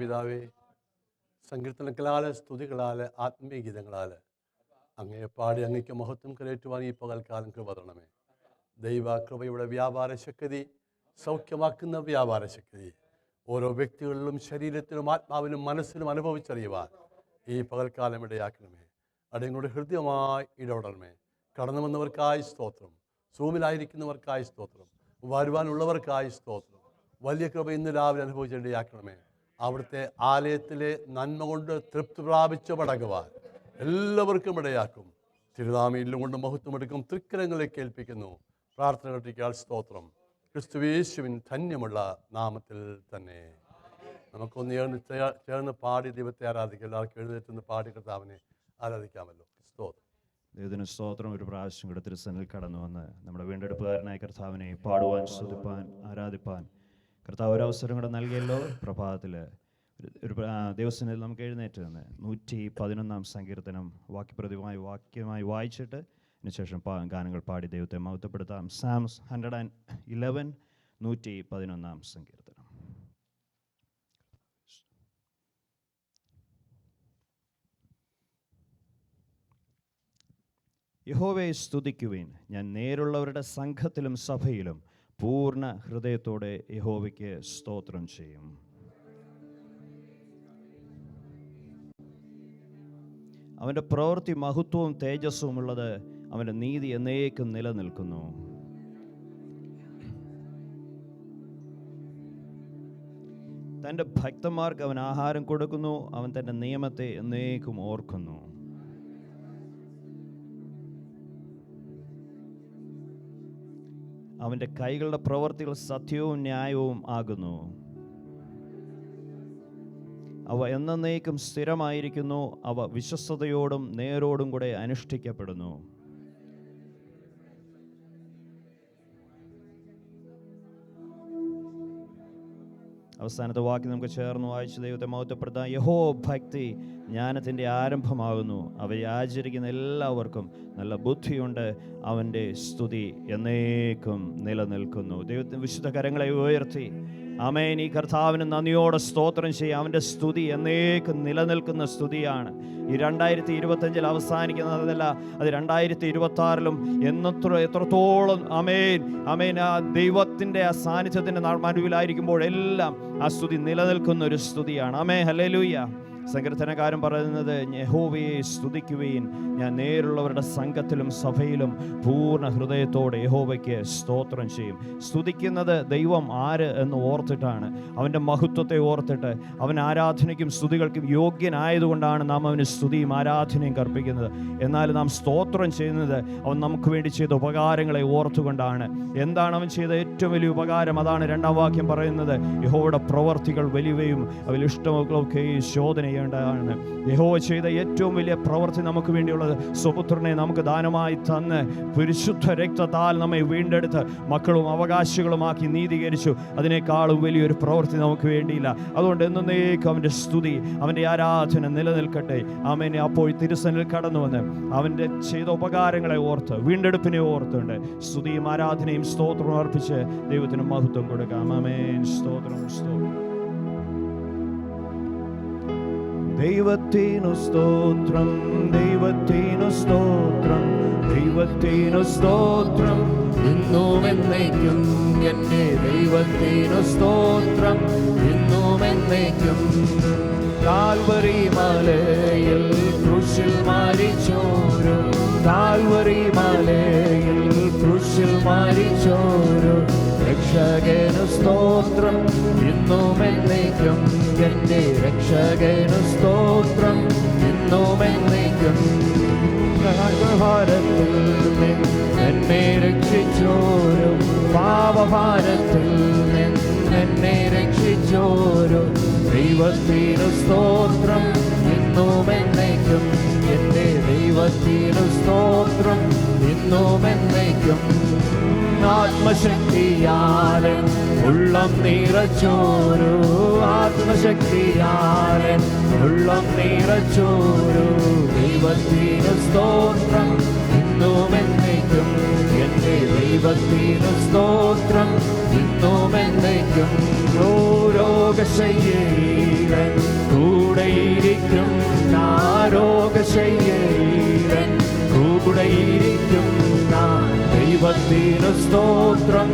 പിതാവേ, സങ്കീർത്തനങ്ങളാൽ, സ്തുതികളാൽ, ആത്മീയ ഗീതങ്ങളാൽ അങ്ങയെ പാടി അങ്ങയ്ക്ക് മഹത്വം കരേറ്റുവാൻ ഈ പകൽക്കാലം കൃപ തരണമേ. ദൈവ കൃപയുടെ വ്യാപാര ശക്തി, സൗഖ്യമാക്കുന്ന വ്യാപാര ശക്തി ഓരോ വ്യക്തികളിലും ശരീരത്തിലും ആത്മാവിലും മനസ്സിലും അനുഭവിച്ചറിയുവാൻ ഈ പകൽക്കാലം ഇടയാക്കണമേ. അടിയങ്ങളുടെ ഹൃദ്യമായി ഇടപെടണമേ. കടന്നു വന്നവർക്കായി സ്തോത്രം, സൂമിലായിരിക്കുന്നവർക്കായി സ്തോത്രം, വരുവാനുള്ളവർക്കായി സ്തോത്രം. വലിയ കൃപ ഇന്ന് രാവിലെ അനുഭവിച്ചിടയാക്കണമേ. അവിടുത്തെ ആലയത്തിലെ നന്മ കൊണ്ട് തൃപ്തി പ്രാപിച്ച് മടങ്ങുവാൻ എല്ലാവർക്കും ഇടയാക്കും. തിരുനാമയിലും കൊണ്ട് മഹത്വമെടുക്കും തൃക്കരങ്ങളിലേക്ക് ഏൽപ്പിക്കുന്നു. പ്രാർത്ഥന കേട്ടിരിക്കാൻ സ്തോത്രം. ക്രിസ്തുയേശുവിൻ ധന്യമുള്ള നാമത്തിൽ തന്നെ. നമുക്കൊന്ന് ചേർന്ന് പാടി ദൈവത്തെ ആരാധിക്കാം. എല്ലാവർക്കും എഴുന്നേറ്റ് പാടി കർത്താവിനെ ആരാധിക്കാമല്ലോ. സ്തോത്രം. ദൈവത്തിന് സ്തോത്രം. ഒരു പ്രാവശ്യം കൂടെ തിരുസന്നിധിയിൽ കടന്നു വന്ന് നമ്മുടെ വീണ്ടെടുപ്പുകാരനായ കർത്താവിനെ പാടുവാൻ, സ്തുതിപ്പാൻ, ആരാധിപ്പാൻ കർത്താവ് ഒരവസരം കൂടെ നൽകിയല്ലോ. പ്രഭാതത്തിൽ ഒരു ദിവസത്തിൽ നമുക്ക് എഴുന്നേറ്റ് നിന്ന് 111 സങ്കീർത്തനം വാക്യമായി വായിച്ചിട്ട് അതിനുശേഷം ഗാനങ്ങൾ പാടി ദൈവത്തെ മഹത്വപ്പെടുത്താം. സാംസ് 111 111 സങ്കീർത്തനം. യഹോവയെ സ്തുതിക്കുവിൻ, ഞാൻ നേരുള്ളവരുടെ സംഘത്തിലും സഭയിലും പൂർണ്ണ ഹൃദയത്തോടെ യഹോവയ്ക്ക് സ്തോത്രം ചെയ്യും. അവൻ്റെ പ്രവൃത്തി മഹത്വവും തേജസ്സും ഉള്ളത്, അവൻ്റെ നീതി എന്നേക്കും നിലനിൽക്കുന്നു. തൻ്റെ ഭക്തന്മാർക്ക് അവൻ ആഹാരം കൊടുക്കുന്നു, അവൻ തൻ്റെ നിയമത്തെ എന്നേക്കും ഓർക്കുന്നു. അവൻ്റെ കൈകളുടെ പ്രവൃത്തികൾ സത്യവും ന്യായവും ആകുന്നു. അവ എന്നേക്കും സ്ഥിരമായിരിക്കുന്നു. അവ വിശ്വസ്തയോടും നേരോടും കൂടെ അനുഷ്ഠിക്കപ്പെടുന്നു. അവസാനത്തെ വാക്യം നമുക്ക് ചേർന്ന് വായിച്ച് ദൈവത്തെ മഹത്വപ്പെടുത്താം. യഹോ ഭക്തി ജ്ഞാനത്തിൻ്റെ ആരംഭമാകുന്നു. അവയെ ആചരിക്കുന്ന എല്ലാവർക്കും നല്ല ബുദ്ധിയുണ്ട്. അവൻ്റെ സ്തുതി എന്നേക്കും നിലനിൽക്കുന്നു. ദൈവത്തിന് വിശുദ്ധ കരങ്ങളെ ഉയർത്തി ആമേൻ. ഈ കർത്താവിന് നന്ദിയോടെ സ്തോത്രം ചെയ്യാം. അവൻ്റെ സ്തുതി എന്നേക്കും നിലനിൽക്കുന്ന സ്തുതിയാണ്. ഈ 2025 അവസാനിക്കുന്നതല്ല, അത് 2026 എത്രത്തോളം ആമേൻ ആ ദൈവത്തിൻ്റെ ആ സാന്നിധ്യത്തിൻ്റെ നടുവിലായിരിക്കുമ്പോഴെല്ലാം ആ സ്തുതി നിലനിൽക്കുന്ന ഒരു സ്തുതിയാണ്. ആമേൻ, ഹല്ലേലൂയ. സങ്കീർത്തനക്കാരൻ പറയുന്നത്, യഹോവയെ സ്തുതിക്കുവിൻ, ഞാൻ നേരുള്ളവരുടെ സംഘത്തിലും സഭയിലും പൂർണ്ണ ഹൃദയത്തോടെ യഹോവയ്ക്ക് സ്തോത്രം ചെയ്യും. സ്തുതിക്കുന്നത് ദൈവം ആര് എന്ന് ഓർത്തിട്ടാണ്, അവൻ്റെ മഹത്വത്തെ ഓർത്തിട്ട്, അവൻ ആരാധനയ്ക്കും സ്തുതികൾക്കും യോഗ്യനായതുകൊണ്ടാണ് നാം അവന് സ്തുതിയും ആരാധനയും കർപ്പിക്കുന്നത്. എന്നാൽ നാം സ്തോത്രം ചെയ്യുന്നത് അവൻ നമുക്ക് വേണ്ടി ചെയ്ത ഉപകാരങ്ങളെ ഓർത്തുകൊണ്ടാണ്. എന്താണ് അവൻ ചെയ്ത ഏറ്റവും വലിയ ഉപകാരം? അതാണ് 2-ാം വാക്യം പറയുന്നത്. യഹോവയുടെ പ്രവർത്തികൾ വലിയവയും അവൽ ഇഷ്ടമൊക്കെ ശോധന ാണ്. യഹോവ ചെയ്ത ഏറ്റവും വലിയ പ്രവൃത്തി നമുക്ക് വേണ്ടിയുള്ളത് സ്വപുത്രനെ നമുക്ക് ദാനമായി തന്ന് പരിശുദ്ധ രക്തത്താൽ നമ്മെ വീണ്ടെടുത്ത് മക്കളും അവകാശികളുമാക്കി നീതീകരിച്ചു. അതിനേക്കാളും വലിയൊരു പ്രവൃത്തി നമുക്ക് വേണ്ടിയില്ല. അതുകൊണ്ട് എന്നേക്കും അവൻ്റെ സ്തുതി, അവൻ്റെ ആരാധന നിലനിൽക്കട്ടെ. ആമേൻ. അപ്പോൾ തിരുസന്നിധിയിൽ കടന്നു വന്ന് അവൻ്റെ ചെയ്ത ഉപകാരങ്ങളെ ഓർത്ത്, വീണ്ടെടുപ്പിനെ ഓർത്തുകൊണ്ട് സ്തുതിയും ആരാധനയും സ്തോത്രവും അർപ്പിച്ച് ദൈവത്തിന് മഹത്വം കൊടുക്കാം. ആമേൻ. സ്തോത്രം, സ്തോത്രം. ദൈവത്തിനു സ്തോത്രം, ദൈവത്തിനു സ്തോത്രം, ദൈവത്തിനു സ്തോത്രം ഇന്നും എന്നേക്കും. എൻ്റെ ദൈവത്തിനു സ്തോത്രം ഇന്നും എന്നേക്കും. കാൽവരി മലയിൽ ക്രൂശിൽ മരിച്ചോരു, കാൽവരി മലയിൽ ക്രൂശിൽ മരിച്ചോരു രക്ഷകനു സ്തോത്രം ഇന്നും എന്നേക്കും. എൻ്റെ രക്ഷകനു സ്തോത്രം ഇന്നും എന്നേക്കും. പാപഭാരത്തിൽ എന്നെ രക്ഷിച്ചോരു, പാപഭാരത്തിൽ എന്നെ രക്ഷിച്ചോരു ദൈവത്തിനു സ്തോത്രം ഇന്നും എന്നേക്കും. എൻ്റെ ദൈവത്തിനു സ്തോത്രം ഇന്നും എന്നേക്കും. ആത്മശക്തിയാലൻ ഉള്ളം നിറച്ചോരു, ആത്മശക്തിയാലൻ ഉള്ളം നിറച്ചോരു ദൈവത്തിനു സ്തോത്രം ഇന്നും എന്നേക്കും. എൻ്റെ ദൈവത്തിനു സ്തോത്രം ഇന്നും ഇന്നും എന്നേക്കും. ഓ രോഗശയ്യയിലൻ കൂടെയിരിക്കും, രോഗശയ്യയിലൻ കൂടെയിരിക്കും. ദൈവത്തിനു സ്തോത്രം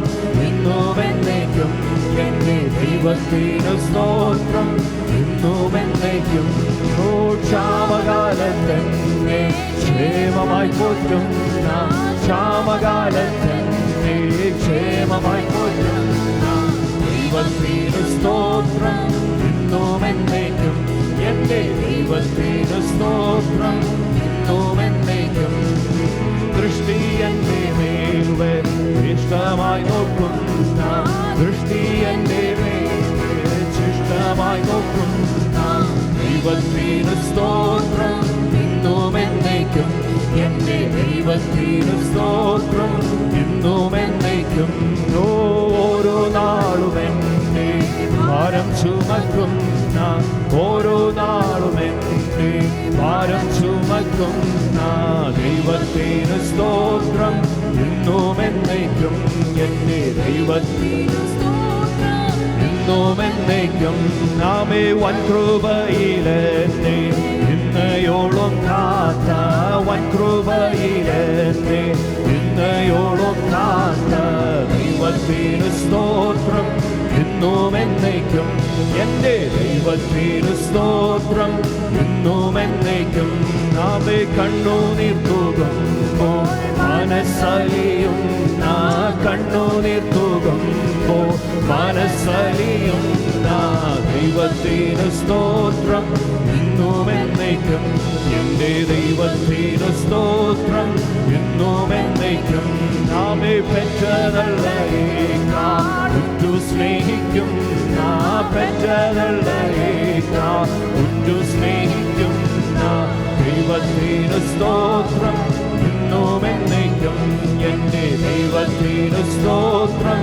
ഇന്നും എന്നേക്കും, എന്റെ ദൈവത്തിനു സ്തോത്രം ഇന്നും എന്നേക്കും. ഓ ക്ഷാമകാലത്തന്നെ ക്ഷേമമായി പോറ്റുന്ന, ക്ഷാമകാലത്തന്നെ ക്ഷേമമായി പോറ്റുന്ന ദൈവത്തിനു സ്തോത്രം ഇന്നും എന്നേക്കും, എന്റെ ദൈവത്തിനു സ്തോത്രം ഇന്നും എന്നേക്കും. ദൃഷ്ടി എന്റെ മേൽവേ ഇഷ്ടമായി നോക്കുന്ന, ദൃഷ്ടി എന്റെ മേൽവേ ഇഷ്ടമായി നോക്കുന്ന ദൈവത്തിനു സ്തോത്രം ഇന്നും എന്നേക്കും, എന്റെ ദൈവത്തിനു സ്തോത്രം ഇന്നും എന്നേക്കും. ഓരോ നാളും എന്നെ ഭാരം ചുമക്കുന്ന, ഓരോ നാളും എന്നെ ഭാരം ചുമക്കുന്ന ദൈവത്തിനു സ്തോത്രം ഇന്നും എന്നേക്കും, എന്റെ ദൈവത്തിനു സ്തോത്രം ഇന്നും എന്നേക്കും. നാമേ വൻകൃപയിലെന്നെ ഇന്നയോളം കാത്ത, വൻകൃപയിലെന്നെ ഇന്നയോളം കാത്ത ദൈവത്തിനു സ്തോത്രം ഇന്നും എന്നേക്കും, എന്റെ ദൈവത്തിനു സ്തോത്രം ഇന്നും എന്നേക്കും. നാമേ കണ്ണുനീർ തൂകുമ്പോൾ മനസ്സലിയും, കണ്ണുനീർ തൂകുമ്പോൾ മനസ്സലിയും ദൈവത്തിനു സ്തോത്രം ഇന്നും എന്നേക്കും, എന്റെ ദൈവത്തിനു സ്തോത്രം ഇന്നും എന്നേക്കും. നാമേ പെറ്റതള്ളയേക്കാൾ ഉറ്റു സ്നേഹിക്കും, പെറ്റതള്ളയേക്കാൾ ഉറ്റു സ്നേഹിക്കും ദൈവത്തിനു സ്തോത്രം ഇന്നും എന്നേക്കും, എന്റെ ദൈവത്തിനു സ്തോത്രം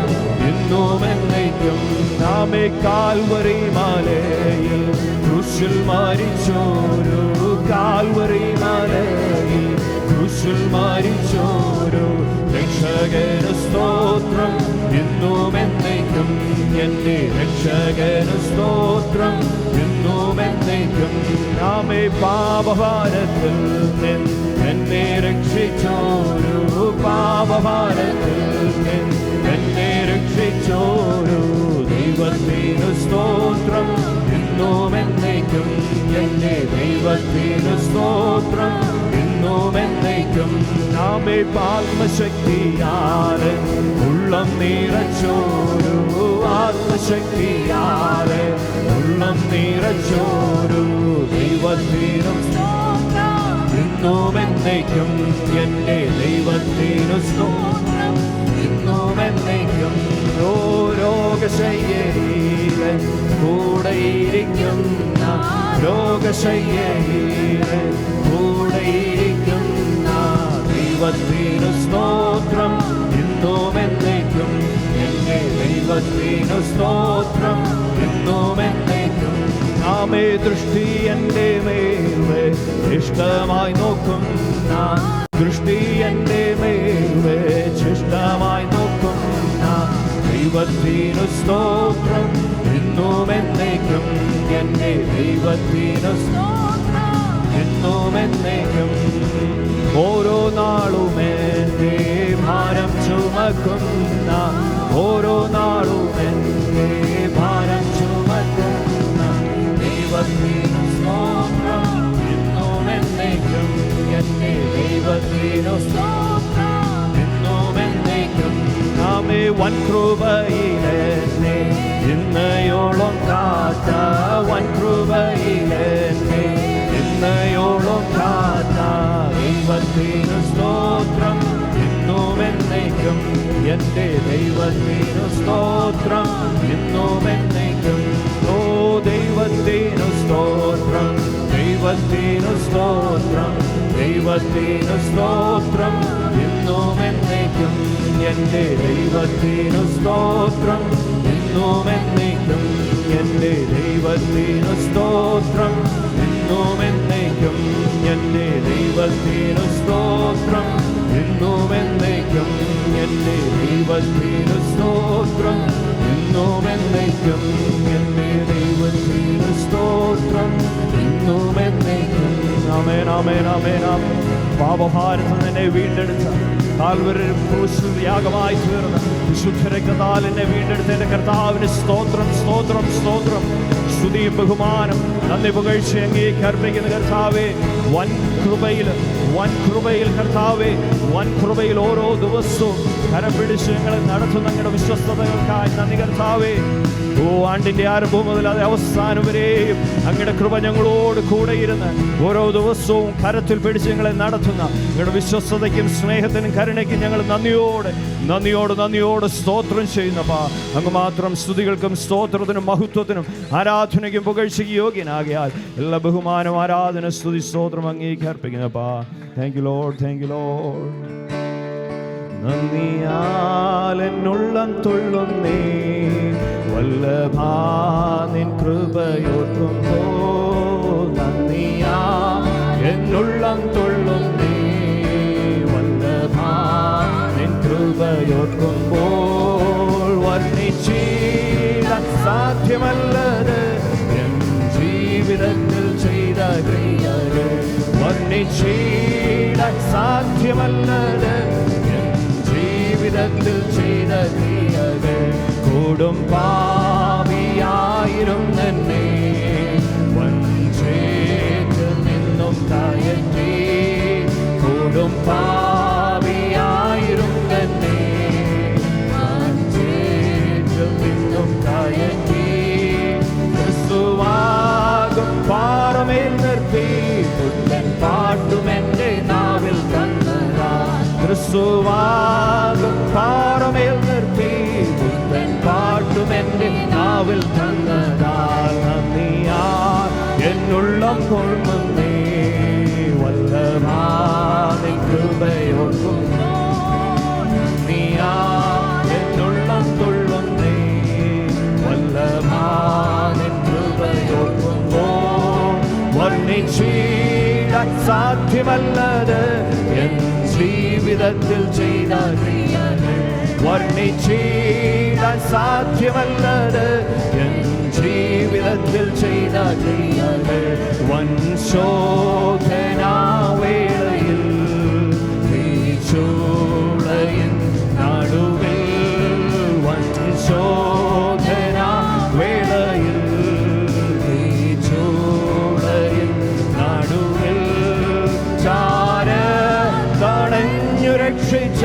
ഇന്നും എന്നേക്കും. നാമേ കാൽവരി മലയിൽ ക്രൂശിൽ മരിച്ചോരു, കാൽവരി മലയിൽ ക്രൂശിൽ മരിച്ചോരു രക്ഷകനു സ്തോത്രം ഇന്നും എന്നേക്കും, എന്റെ രക്ഷകനു സ്തോത്രം ഇന്നും എന്നേക്കും. നാമേ പാപഭാരത്തിൽ എന്നെ രക്ഷിച്ചോരു, പാപഭാരത്തിൽ എന്നെ രക്ഷിച്ചോരു ദൈവത്തിനു സ്തോത്രം ഇന്നും എന്നേക്കും, എന്റെ ദൈവത്തിനു സ്തോത്രം ഇന്നും എന്നേക്കും. നാമേ ആത്മശക്തിയാലെ ഉള്ളം നിറച്ചോരു, ആത്മശക്തിയാലെ ഉള്ളം നിറച്ചോരു ദൈവത്തിനു ഇന്നും എന്നേക്കും, എന്റെ ദൈവത്തിനു സ്തോത്രം ഇന്നും എന്നേക്കും. ഓ രോഗശയ്യയിലെ കൂടെയിരിക്കുന്ന, രോഗശയ്യയിലെ കൂടെയിരിക്കുന്ന ദൈവത്തിനു സ്തോത്രം ഇന്നും എന്നേക്കും, എന്റെ ദൈവത്തിനു സ്തോത്രം ഇന്നും എന്നേക്കും. നാമേ ദൃഷ്ടി എന്റെ മേൽവേ ഇഷ്ടമായി നോക്കുന്ന, ദൃഷ്ടി എന്റെ മേൽവേ ഇഷ്ടമായി നോക്കുന്ന ദൈവത്തിനു സ്തോത്രം ഇന്നും എന്നേക്കും, എന്റെ ദൈവത്തിനു സ്തോത്രം ഇന്നും എന്നേക്കും. ഓരോ നാളും എന്റെ ഭാരം ചുമക്കുന്ന, ഓരോ നാളും എന്റെ ഭാരം ചുമക്കുന്ന ദൈവത്തിനു സ്തോത്രം ഇന്നും എന്നേക്കും, എന്റെ ദൈവത്തിനു സ്തോത്രം ഇന്നും എന്നേക്കും. നാമേ വൻകൃപയിലെന്നെ ഇന്നയോളം കാത്ത, വൻകൃപയിലെന്നെ ഇന്നയോളം കാത്ത ദൈവത്തിനു സ്തോത്രം ഇന്നും എന്നേക്കും, എന്റെ ദൈവത്തിനു സ്തോത്രം ഇന്നും എന്നേക്കും. ഓ ദൈവത്തിനു സ്തോത്രം, ദൈവത്തിനു സ്തോത്രം, ദൈവത്തിനു സ്തോത്രം ഇന്നും എന്നേക്കും, എന്റെ ദൈവത്തിനു സ്തോത്രം ഇന്നും എന്നേക്കും, എന്റെ ദൈവത്തിനു സ്തോത്രം ഇന്നും എന്നേക്കും, എന്റെ ദൈവത്തിനു സ്തോത്രം ഇന്നും എന്നേക്കും, എന്റെ ദൈവത്തിനു സ്തോത്രം ഇന്നും എന്നേക്കും എന്റെ ദൈവത്തിന് സ്തോത്രം, ഇന്നും എന്നേക്കും. ആമേൻ, ആമേൻ, ആമേൻ, ആമേൻ. പാപഭാരത്തിൽ നിന്നെ വീണ്ടെടുത്ത കാൽവരി ക്രൂശിൽ യാഗമായി തീർന്ന വിശുദ്ധ രക്തത്താൽ എന്നെ വീണ്ടെടുത്ത എൻ്റെ കർത്താവിന് സ്തോത്രം, സ്തോത്രം, സ്തോത്രം. സ്തുതിയും ബഹുമാനം നന്ദി പുകഴ്ച അങ്ങേക്ക് അർപ്പിക്കുന്ന കർത്താവേ, വൻ കൃപയിൽ കർത്താവേ, വൻ കൃപയിൽ ഓരോ ദിവസവും കരം പിടിച്ച് ഞങ്ങളെ നടത്തുന്ന ഞങ്ങളുടെ വിശ്വസ്തതകൾക്കായി നന്ദി കർത്താവേ. ഓ, ആണ്ടിന്റെ ആരംഭം മുതൽ അത് അവസാനം വരെയും അങ്ങയുടെ കൃപ ഞങ്ങളോട് കൂടെ ഇരുന്ന് ഓരോ ദിവസവും കരത്തിൽ പിടിച്ച് ഞങ്ങളെ നടത്തുന്ന ഞങ്ങളുടെ വിശ്വസ്തതയ്ക്കും സ്നേഹത്തിനും കരുണയ്ക്കും ഞങ്ങൾ നന്ദിയോട് സ്തോത്രം ചെയ്യുന്നപ്പാ. അങ്ങ് മാത്രം സ്തുതികൾക്കും സ്തോത്രത്തിനും മഹത്വത്തിനും ആരാധനയ്ക്കും പുകഴ്ചയ്ക്ക് യോഗ്യനാകിയാൽ എല്ലാ ബഹുമാനം, ആരാധന, സ്തുതി, സ്തോത്രം അങ്ങേക്ക് അർപ്പിക്കുന്നപ്പാ. Thank you lord, thank you lord. നന്ദിയാൽ എന്നുള്ളം തുള്ളുന്നേ, വല്ലഭാ നിൻ കൃപയോർക്കുമ്പോ. നന്ദിയാൽ എന്നുള്ളം തുള്ളുന്നേ, വല്ലഭാ നിൻ കൃപയോർക്കുമ്പോൾ. വർണ്ണിച്ചിടാൻ സാധ്യമല്ലത് എൻ ജീവിതത്തിൽ ചെയ്ത ക്രിയകൾ, വർണ്ണിച്ചിടാൻ സാധ്യമല്ലത് ജീവിതത്തിൽ ചെയ്ത ക്രിയകൾ. കൂടും പാപിയായിരുന്നെന്നെ വഞ്ചേറ്റിൽ നിന്നും കയറ്റി, കൂടും പാപിയായിരുന്നെന്നെ വഞ്ചേറ്റിൽ നിന്നും കയറ്റി. ക്രിസ്തുവാകും പാറമേൽ നിർത്തി പുത്തൻ പാട്ടുമെന്റെ നാവിൽ തന്നതാ. ക്രിസ്തുവാകും പാറമേൽ നിർത്തി പുത്തൻ പാട്ടുമെന്റെ നാവിൽ തന്നതാൽ. നന്ദിയാൽ എന്നുള്ളം കൊള്ളുന്നേ, വല്ലഭാ നിൻ കൃപയോർക്കുന്നു. നന്ദിയാൽ എന്നുള്ളം കൊള്ളുന്നേ, വല്ലഭാ നിൻ കൃപയോർക്കുന്നു. വർണ്ണിച്ചിടാൻ സാധ്യമല്ലത് എൻ ജീവിതത്തിൽ ചെയ്ത ക്രിയകൾ, വർണ്ണിച്ചിടാൻ സാധ്യമല്ലത് എൻ ജീവിതത്തിൽ ചെയ്ത ക്രിയകൾ. വൻ ശോധനാവേളയിൽ ചൂളയിൻ നടുവിൽ, വൻ ശോധനാവേളയിൽ ചൂളയിൻ നടുവിൽ ചാര തടഞ്ഞു രക്ഷിച്ച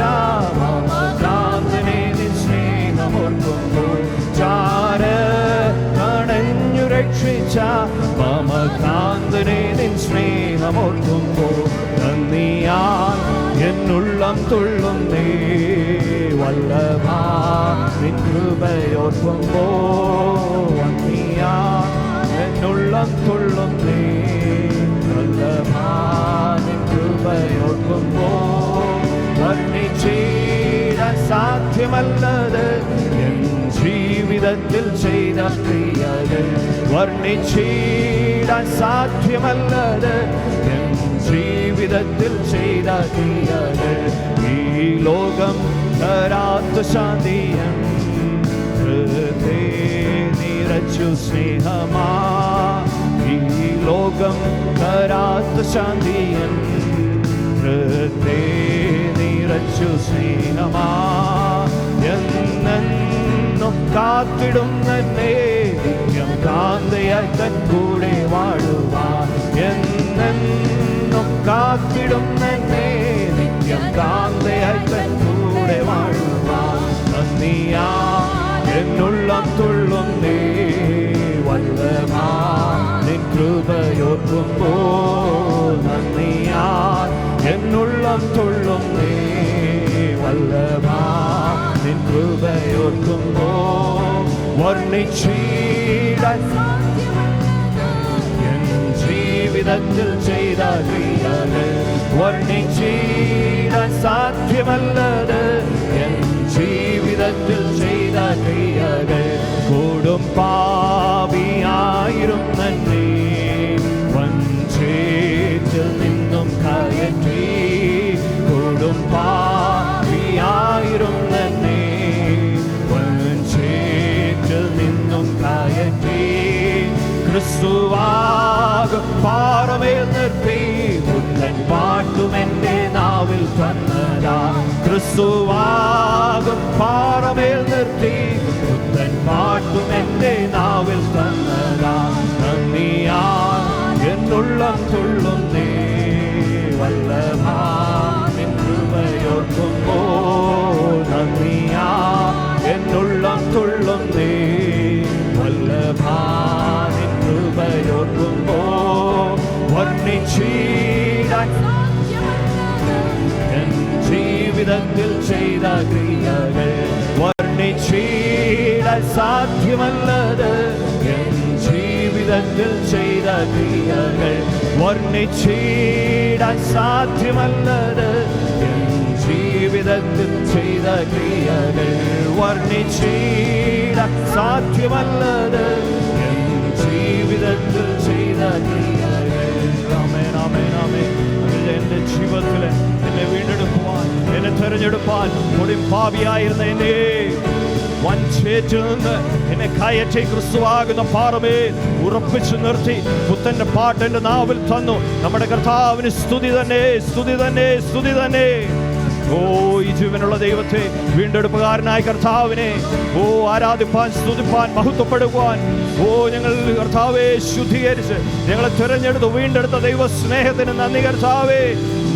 മമകാന്തനെ നിൻ സ്നേഹമോർക്കുമ്പോൾ. ചാര തടഞ്ഞു രക്ഷിച്ച മമകാന്തനെ നിൻ സ്നേഹമോർക്കുമ്പോൾ. നന്ദിയാൽ എന്നുള്ളം തുള്ളുന്നേ, വല്ലഭാ നിൻ കൃപയോർക്കുമ്പോൾ. നന്ദിയാൽ എന്നുള്ളം തുള്ളുന്നേ, വല്ലഭാ നിൻ കൃപയോർക്കുമ്പോൾ. വർണ്ണിച്ചിടാൻ സാധ്യമല്ലത് എൻ ജീവിതത്തിൽ ചെയ്ത ക്രിയകൾ, വർണ്ണിച്ചിടാൻ സാധ്യമല്ലത് എൻ ജീവിതത്തിൽ ചെയ്ത ക്രിയകൾ. ഈ ലോകം തരാത്ത ശാന്തിയൻ നിറച്ചു സ്നേഹമാ. ഈ ലോകം തരാത്ത ശാന്തിയൻ നിറച്ചു സ്നേഹമാ. എന്നും കാത്തിടും തന്നെ നിത്യം കാന്തയായി തൻ കൂടെ വാഴുവാൻ. എന്നും കാത്തിടും തന്നെ നിത്യം കാന്തയായി തൻ കൂടെ വാഴുവാൻ. നന്ദിയാ എന്നുള്ളം തുള്ളുന്നേ, വല്ലഭാ നിൻ കൃപയോർക്കുമ്പോൾ. നന്ദിയാ എന്നുള്ളം തുള്ളുന്നേ, വല്ലഭാ നിൻ കൃപയോർക്കുമ്പോൾ. വർണ്ണിച്ചിടാൻ എൻ ജീവിതത്തിൽ ചെയ്ത ക്രിയകൾ, വർണ്ണിച്ചിടാൻ സാധ്യമല്ലത് എൻ ജീവിതത്തിൽ ചെയ്ത ക്രിയകൾ. കൂടും പാപിയായിരുന്നെന്നെ വഞ്ചേറ്റിൽ നിന്നും കയറ്റി, കൂടും പാപിയായിരുന്നെന്നെ വഞ്ചേറ്റിൽ ക്രിസ്തുവാകും പാറമേൽ നിർത്തി പുത്തൻ പാട്ടും എൻ്റെ നാവിൽ തന്നതാ. ക്രിസ്തുവാകും പാറമേൽ നിർത്തി പുത്തൻ പാട്ടും എൻ്റെ നാവിൽ തന്നതാ. നന്ദിയാ എന്നുള്ളം തുള്ളുന്നേ വല്ലഭാ നിൻ കൃപയോർക്കുമ്പോ. നന്ദിയാ എന്നുള്ളം തുള്ളുന്നേ വല്ലഭാ നിൻ കൃപയോർക്കുമ്പോ. വർണ്ണിച്ചിടാൻ എൻ ജീവിതത്തിൽ ചെയ്ത ക്രിയകൾ വർണ്ണിച്ചിടാൻ സാധ്യമല്ലത്. എൻ ജീവിതത്തിൽ ചെയ്ത ക്രിയകൾ വർണ്ണിച്ചിടാൻ സാധ്യമല്ലത്. എൻ ജീവിതത്തിൽ ചെയ്ത ക്രിയകൾ വർണ്ണിച്ചിടാൻ സാധ്യമല്ലത്. എൻ ജീവിതത്തിൽ ചെയ്ത ക്രിയകൾ. ആമേൻ, ആമേൻ, ആമേൻ. എൻ്റെ ജീവിതത്തിൽ എന്നെ വീണ്ടെടുക്കുവാൻ, എന്നെ തെരഞ്ഞെടുപ്പാൻ, കൊടിം പാപിയായിരുന്ന എന്നെ വഞ്ചേറ്റിൽ നിന്ന് എന്നെ കയറ്റി ക്രിസ്തുവാകുന്ന പാറമേൽ ഉറപ്പിച്ചു നിർത്തി പുത്തന്റെ പാട്ട് എൻ്റെ നാവിൽ തന്നു. നമ്മുടെ കർത്താവിന് സ്തുതി തന്നെ, സ്തുതി തന്നെ, സ്തുതി തന്നെ. ഓ, ഈ ജീവനുള്ള ദൈവത്തെ, വീണ്ടെടുപ്പുകാരനായ കർത്താവിനെ ഓ ആരാധിപ്പാൻ, സ്തുതിപ്പാൻ, മഹത്വപ്പെടുവാൻ ഓ ഞങ്ങൾ കർത്താവെ ശുദ്ധീകരിച്ച് ഞങ്ങളെ തിരഞ്ഞെടുത്ത് വീണ്ടെടുത്ത ദൈവ സ്നേഹത്തിന് നന്ദി കർത്താവേ.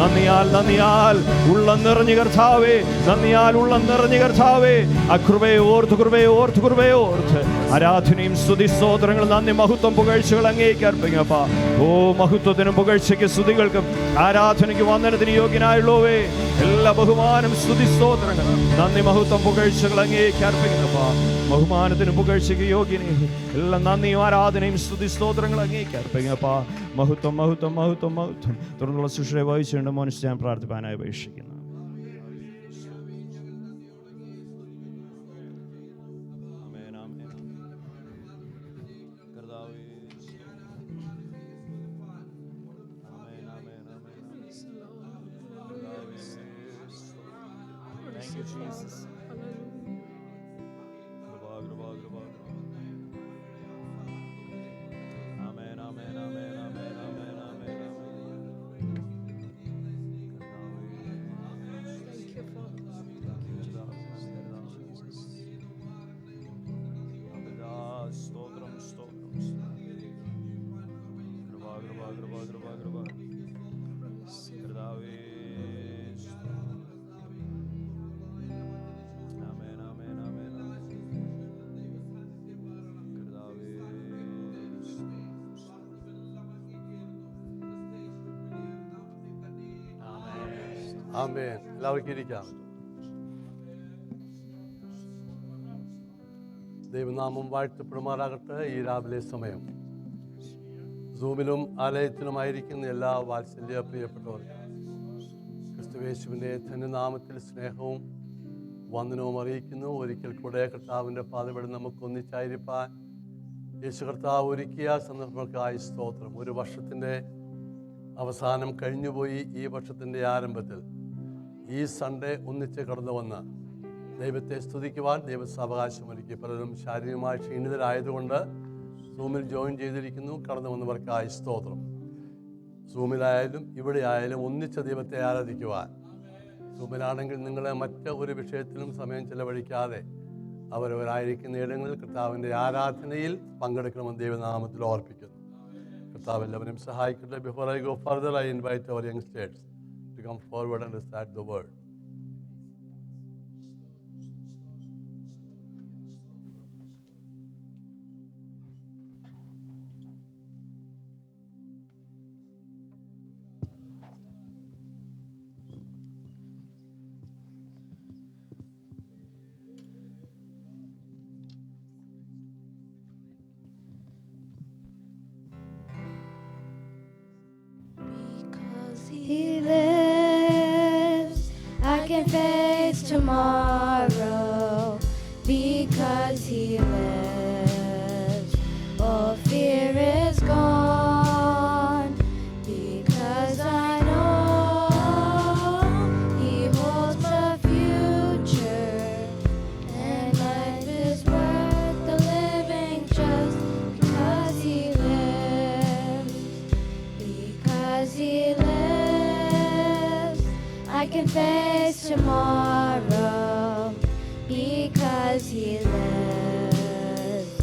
നന്ദിയാൽ നന്ദിയാൽ ഉള്ളം നിറഞ്ഞു കർത്താവേ, നന്ദിയാൽ ഉള്ളം നിറഞ്ഞു കർത്താവേ. ആ കൃപയെ ഓർത്ത്, കൃപയെ ഓർത്ത്, കൃപയെ ഓർത്ത് ആരാധനയും സ്തുതി സ്തോത്രങ്ങളും നന്ദി മഹത്വം പുകഴ്ചകൾ അങ്ങേക്ക് അർപ്പിക്കപ്പാ. ഓ മഹത്വത്തിനും പുകഴ്ചയ്ക്ക് സ്തുതികൾക്കും ആരാധനയ്ക്ക് വന്ദനത്തിന് യോഗ്യനായുള്ളവേ എല്ലാ ബഹുമാനം സ്തുതി സ്തോത്രങ്ങൾ നന്ദി മഹത്വം പുകഴ്ചകൾ അങ്ങേക്ക് അർപ്പിക്കുന്നപ്പാ. ബഹുമാനത്തിനും പുകഴ്ചയ്ക്ക് യോഗ്യനെ എല്ലാ നന്ദിയും ആരാധനയും സ്തുതി സ്തോത്രങ്ങൾ അങ്ങേക്ക് അർപ്പിക്കുന്നപ്പാ. മഹത്വം മഹത്വം മഹത്വം മഹത്വം. തുടർന്നുള്ള ശുശ്രൂഷ വഹിച്ചുകൊണ്ട് മോനിച്ച് ഞാൻ പ്രാർത്ഥിപ്പാനായി അപേക്ഷിക്കുന്നു. Thank you, Jesus. Amen, amen, amen, amen, amen, amen, amen. Thank you, Father. സ്തോത്രം, സ്തോത്രം, കൃപ, കൃപ, കൃപ, കൃപ, കൃപ. കർത്താവേ ആമേൻ, ആമേൻ, ആമേൻ, ആമേൻ. കർത്താവേ ആമേൻ. എല്ലാവർക്കും ഇരിക്കാം. ദൈവനാമം വാഴ്ത്തപ്പെടുമാറാകട്ടെ. ഈ രാവിലെ സമയം സൂമിലും ആലയത്തിലുമായിരിക്കുന്ന എല്ലാ വാത്സല്യ പ്രിയപ്പെട്ടവർക്ക് ക്രിസ്തുയേശുവിൻ്റെ ധന്യനാമത്തിൽ സ്നേഹവും വന്ദനവും അറിയിക്കുന്നു. ഒരിക്കൽ കൂടെ കർത്താവിൻ്റെ പാതപടി നമുക്ക് ഒന്നിച്ചായിരിക്കാൻ യേശു കർത്താവ് ഒരുക്കിയ സന്ദർഭങ്ങൾക്കായി സ്തോത്രം. ഒരു വർഷത്തിൻ്റെ അവസാനം കഴിഞ്ഞുപോയി. ഈ വർഷത്തിൻ്റെ ആരംഭത്തിൽ ഈ സൺഡേ ഒന്നിച്ച് കടന്നു വന്ന് ദൈവത്തെ സ്തുതിക്കുവാൻ ദൈവസാവകാശം ഒരുക്കി. പലരും ശാരീരികമായി ക്ഷീണിതരായതുകൊണ്ട് സൂമിൽ ജോയിൻ ചെയ്തിരിക്കുന്നു. കടന്നു വന്നവർക്കായി സ്തോത്രം. സൂമിലായാലും ഇവിടെ ആയാലും ഒന്നിച്ച ദൈവത്തെ ആരാധിക്കുവാൻ. സൂമിലാണെങ്കിൽ നിങ്ങളെ മറ്റ് ഒരു വിഷയത്തിലും സമയം ചെലവഴിക്കാതെ അവരവരായിരിക്കുന്ന ഇടങ്ങളിൽ കർത്താവിൻ്റെ ആരാധനയിൽ പങ്കെടുക്കണമെന്ന് ദൈവനാമത്തിൽ ഓർപ്പിക്കുന്നു. കർത്താവ് എല്ലാവരും സഹായിക്കട്ടെ. Before I go further, I invite our youngsters to come forward and recite the word. He lives, I can face tomorrow. Because He lives, all fear is gone. Because I know He holds the future, and life is worth the living just because He lives. can face tomorrow because He lives.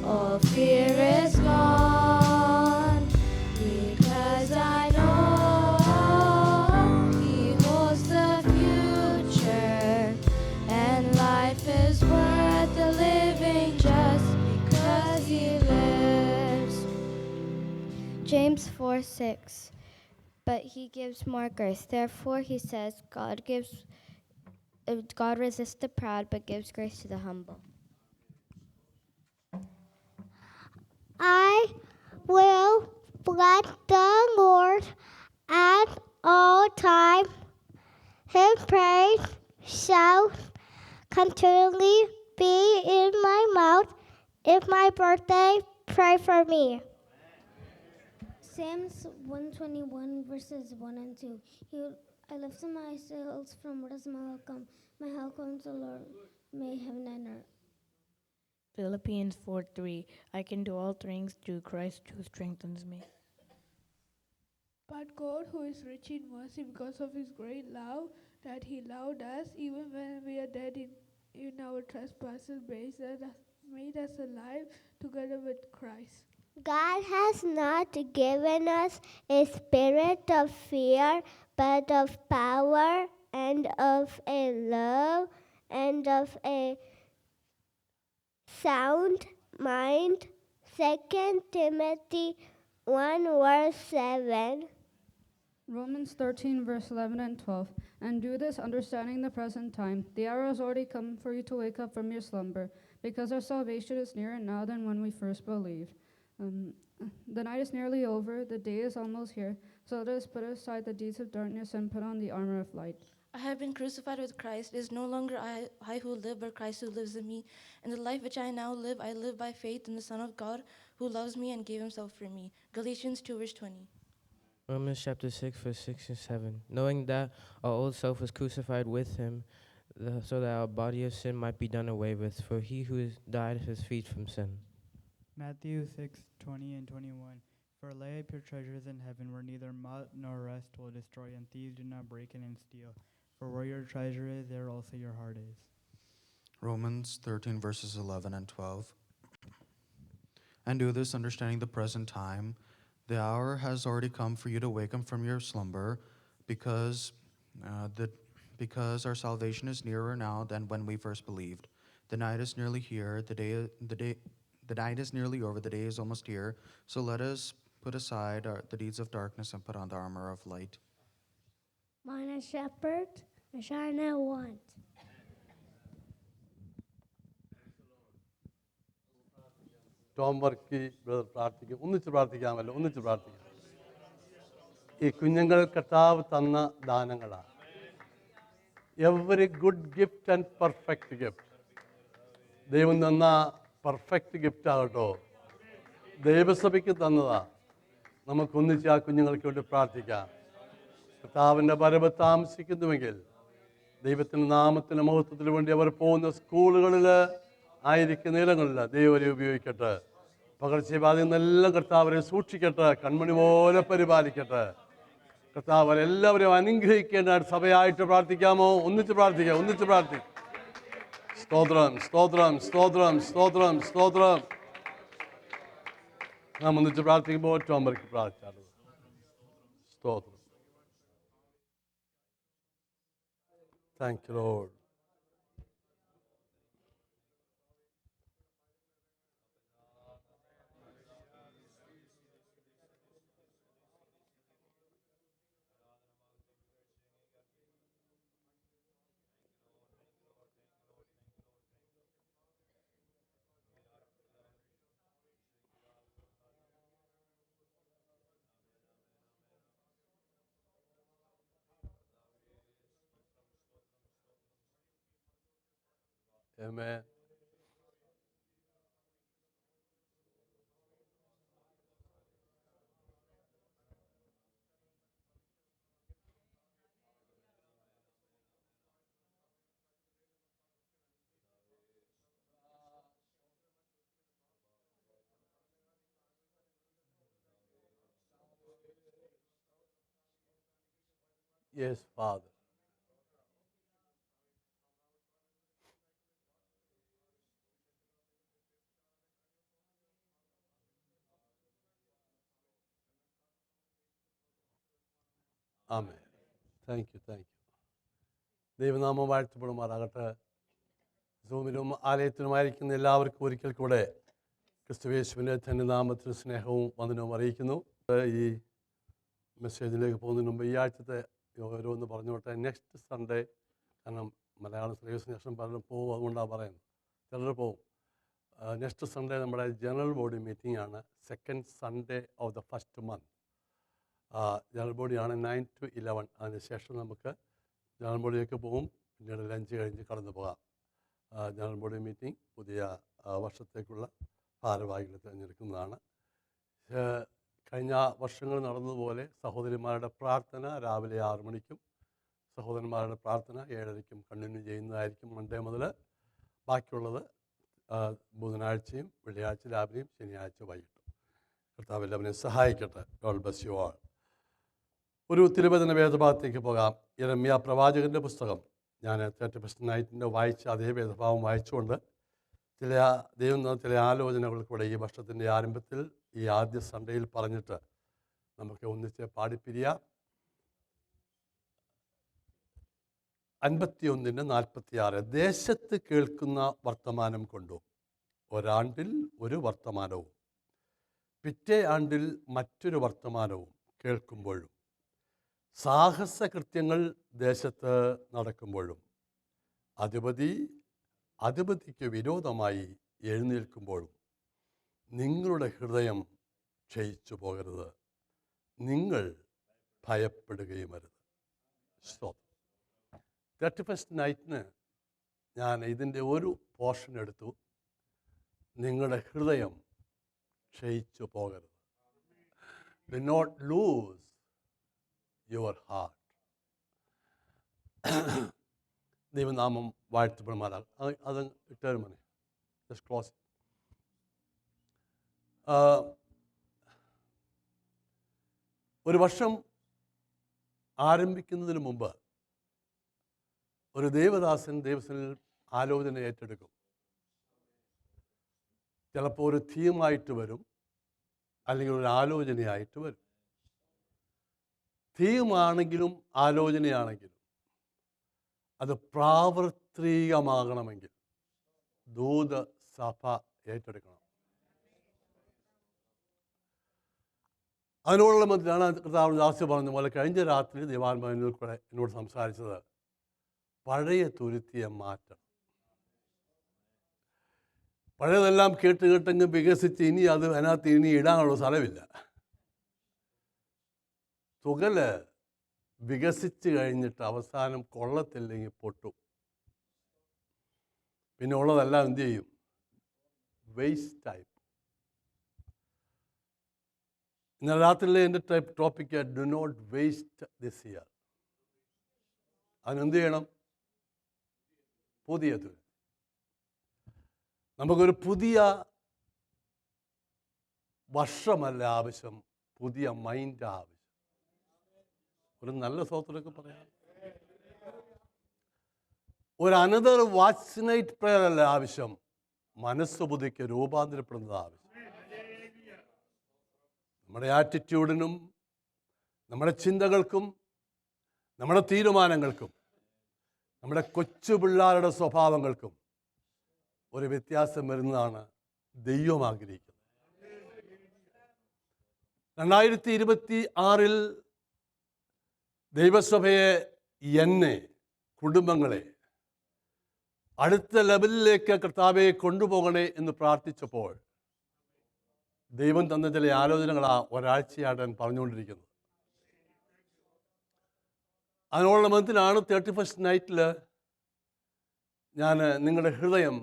All fear is gone because I know He holds the future, and life is worth the living just because He lives. James 4:6. But He gives more grace. Therefore, He says, God resists the proud, but gives grace to the humble. I will bless the Lord at all times. His praise shall continually be in my mouth. It's my birthday. Pray for me. Psalms 121 verses 1 and 2. I lift up my eyes from where does my help come? My help comes from the Lord, made heaven and earth. Philippians 4:3. I can do all things through Christ who strengthens me. But God, who is rich in mercy because of His great love, that He loved us even when we are dead in our trespasses, made us alive together with Christ. God has not given us a spirit of fear, but of power and of a love and of a sound mind. 2 Timothy 1 verse 7. Romans 13, verse 11 and 12. And do this, understanding the present time. The hour has already come for you to wake up from your slumber, because our salvation is nearer now than when we first believed. The night is nearly over, the day is almost here. So let us put aside the deeds of darkness and put on the armor of light. I have been crucified with Christ. It is no longer I who live, but Christ who lives in me. And the life which I now live, I live by faith in the Son of God, who loves me and gave himself for me. Galatians 2, verse 20. Romans chapter 6, verse 6 and 7. Knowing that our old self was crucified with him, so that our body of sin might be done away with, for he who died has freed from sin. Matthew 6:20 and 21. For lay up your treasures in heaven, where neither moth nor rust will destroy, and thieves do not break in and steal. For where your treasure is, there also your heart is. Romans 13, verses 11 and 12. And do this, understanding the present time. The hour has already come for you to wake up from your slumber, because our salvation is nearer now than when we first believed. The night is nearly here. The night is nearly over. The day is almost here. So let us put aside the deeds of darkness and put on the armor of light. Mine a shepherd, and shine I want. Tom Varkey brother പ്രാർത്ഥിക്കും. ഒന്നിച്ച് പ്രാർത്ഥിക്കാമല്ലോ, ഒന്നിച്ച് പ്രാർത്ഥിക്കാം. ഈ കുഞ്ഞുങ്ങൾ കർത്താവ് തന്ന ദാനങ്ങളാണ്. Every good gift and perfect gift. ദൈവം തന്ന പെർഫെക്റ്റ് ഗിഫ്റ്റ് ആകട്ടോ, ദൈവസഭയ്ക്ക് തന്നതാ. നമുക്കൊന്നിച്ച് ആ കുഞ്ഞുങ്ങൾക്ക് വേണ്ടി പ്രാർത്ഥിക്കാം. കർത്താവിൻ്റെ വരവ് താമസിക്കുന്നുവെങ്കിൽ ദൈവത്തിൻ്റെ നാമത്തിൻ്റെ മഹത്വത്തിന് വേണ്ടി അവർ പോകുന്ന സ്കൂളുകളിൽ ആയിരിക്കുന്ന ഇടങ്ങളിൽ ദൈവരെ ഉപയോഗിക്കട്ടെ. പകർച്ചവ്യാധിയിൽ നിന്നെല്ലാം കർത്താവരെ സൂക്ഷിക്കട്ടെ, കൺമണി പോലെ പരിപാലിക്കട്ടെ. കർത്താവ് എല്ലാവരെയും അനുഗ്രഹിക്കേണ്ട സഭയായിട്ട് പ്രാർത്ഥിക്കാമോ? ഒന്നിച്ച് പ്രാർത്ഥിക്കാം, ഒന്നിച്ച് പ്രാർത്ഥിക്കാം. സ്തോത്രം, സ്തോത്രം, സ്തോത്രം, സ്തോത്രം, സ്തോത്രം. നാം ഒന്നിച്ച് പ്രാർത്ഥിക്കുമ്പോൾ ഏറ്റവും അവർക്ക് പ്രാർത്ഥിച്ചാണ്. സ്തോത്രം. Thank you Lord. Amen. Yes, Father. Amen. Thank you. ദൈവനാമം വാഴ്ത്തപ്പെടുമാറാകട്ടെ. സൂമിലും ആലയത്തിലുമായിരിക്കുന്ന എല്ലാവർക്കും ഒരിക്കൽ കൂടെ ക്രിസ്തുയേശുവിൻ്റെ ധന്യനാമത്തിൽ സ്നേഹവും വന്ദനവും അറിയിക്കുന്നു. ഈ മെസ്സേജിലേക്ക് പോകുന്നതിന് മുമ്പ് ഈ ആഴ്ചത്തെ ഓരോന്ന് പറഞ്ഞുകൊട്ടെ. നെക്സ്റ്റ് സൺഡേ, കാരണം മലയാളം സർവീസിന് ശേഷം പലരും പോകും, അതുകൊണ്ടാണ് പറയുന്നത്. ചിലർ പോകും. നെക്സ്റ്റ് സൺഡേ നമ്മുടെ ജനറൽ ബോഡി മീറ്റിംഗ് ആണ്. Second Sunday of the first month general ബോഡിയാണ് 9 to 11. അതിന് ശേഷം നമുക്ക് ജനറൽ ബോഡിയിലേക്ക് പോകും. പിന്നീട് ലഞ്ച് കഴിഞ്ഞ് കടന്നു പോകാം. ജനറൽ ബോഡി മീറ്റിംഗ് പുതിയ വർഷത്തേക്കുള്ള ഭാരവാഹികളെ തിരഞ്ഞെടുക്കുന്നതാണ്. കഴിഞ്ഞ വർഷങ്ങൾ നടന്നതുപോലെ സഹോദരിമാരുടെ പ്രാർത്ഥന രാവിലെ 6 മണിക്കും സഹോദരന്മാരുടെ പ്രാർത്ഥന 7:30ക്കും കണ്ടിന്യൂ ചെയ്യുന്നതായിരിക്കും മൺഡേ മുതൽ. ബാക്കിയുള്ളത് ബുധനാഴ്ചയും വെള്ളിയാഴ്ച രാവിലെയും ശനിയാഴ്ച വൈകിട്ടും. കർത്താവ് എല്ലാവരെയും സഹായിക്കട്ടെ. God bless you all. ഒരു തിരുവചന വേദഭാഗത്തേക്ക് പോകാം. യിരെമ്യാ പ്രവാചകൻ്റെ പുസ്തകം. ഞാൻ 31st നൈറ്റിൻ്റെ വായിച്ച അതേ വേദഭാവം വായിച്ചുകൊണ്ട് ദൈവം ചില ആലോചനകൾ കൂടെ ഈ വർഷത്തിൻ്റെ ആരംഭത്തിൽ ഈ ആദ്യ സൺഡേയിൽ പറഞ്ഞിട്ട് നമുക്ക് ഒന്നിച്ച് പാടിപ്പിരിയാം. 51:46 ദേശത്ത് കേൾക്കുന്ന വർത്തമാനം കൊണ്ടും ഒരാണ്ടിൽ ഒരു വർത്തമാനവും പിറ്റേ ആണ്ടിൽ മറ്റൊരു വർത്തമാനവും കേൾക്കുമ്പോഴും സാഹസകൃത്യങ്ങൾ ദേശത്ത് നടക്കുമ്പോഴും അധിപതിക്ക് വിരോധമായി എഴുന്നേൽക്കുമ്പോഴും നിങ്ങളുടെ ഹൃദയം ക്ഷയിച്ചു പോകരുത്, നിങ്ങൾ ഭയപ്പെടുകയുമരുത്. സ്തോത്രം. 31st നൈറ്റിന് ഞാൻ ഇതിൻ്റെ ഒരു പോർഷൻ എടുത്തു. നിങ്ങളുടെ ഹൃദയം ക്ഷയിച്ചു പോകരുത്. Do not lose your heart. ദൈവനാമം വാഴ്ത്തപ്പെടുമാറാകും. അത് ഇട്ടൊരു മതി. Just close. ഒരു വർഷം ആരംഭിക്കുന്നതിന് മുമ്പ് ഒരു ദേവദാസൻ ദൈവസനിൽ ആലോചന ഏറ്റെടുക്കും. ചിലപ്പോൾ ഒരു തീമായിട്ട് വരും, അല്ലെങ്കിൽ ഒരു ആലോചനയായിട്ട് വരും. തീമാണെങ്കിലും ആലോചനയാണെങ്കിലും അത് പ്രാവർത്തികമാകണമെങ്കിൽ ദൂത സഭ ഏറ്റെടുക്കണം. അതിനുള്ള മധ്യമാണ് കർത്താവ് ദാസ്യ പറഞ്ഞ പോലെ കഴിഞ്ഞ രാത്രി ദൈവാത്മാവിൽ കൂടെ എന്നോട് സംസാരിച്ചത്, പഴയ തുരുത്തിയെ മാറ്റണം. പഴയതെല്ലാം കേട്ടങ്ങ് വികസിച്ച് അതിനകത്ത് ഇനി ഇടാനുള്ള സ്ഥലമില്ല. തുകല് വികസിച്ച് കഴിഞ്ഞിട്ട് അവസാനം കൊള്ളത്തില്ലെങ്കിൽ പൊട്ടും. പിന്നെ ഉള്ളതെല്ലാം എന്തു ചെയ്യും? വേസ്റ്റായി. ഇന്നലെ രാത്രിയിലെ എൻ്റെ topic do not waste this year. അതിനെന്ത് ചെയ്യണം? പുതിയ തുരുത്തി. നമുക്കൊരു പുതിയ വർഷമല്ല ആവശ്യം, പുതിയ മൈൻഡ് ആവശ്യം. ഒരു നല്ല സ്വത്തിലൊക്കെ പറയാം. ഒരു അനദർ വാച്ച് നൈറ്റ് പ്രയർ അല്ല ആവശ്യം, മനസ്സ് പുതുക്കി രൂപാന്തരപ്പെടുന്നത് ആവശ്യം. നമ്മുടെ ആറ്റിറ്റ്യൂഡിനും നമ്മുടെ ചിന്തകൾക്കും നമ്മുടെ തീരുമാനങ്ങൾക്കും നമ്മുടെ കൊച്ചു പിള്ളേരുടെ സ്വഭാവങ്ങൾക്കും ഒരു വ്യത്യാസം വരുന്നതാണ് ദൈവം ആഗ്രഹിക്കുന്നത്. 2026 ദൈവസഭയെ, എന്നെ, കുടുംബങ്ങളെ അടുത്ത ലെവലിലേക്ക് കർത്താവെ കൊണ്ടുപോകണേ എന്ന് പ്രാർത്ഥിച്ചപ്പോൾ ദൈവം തന്ന ചില ആലോചനകളാണ് ഒരാഴ്ചയായിട്ട് ഞാൻ പറഞ്ഞുകൊണ്ടിരിക്കുന്നത്. അതിനുള്ള മതത്തിലാണ് 31st നൈറ്റിൽ ഞാൻ നിങ്ങളുടെ ഹൃദയം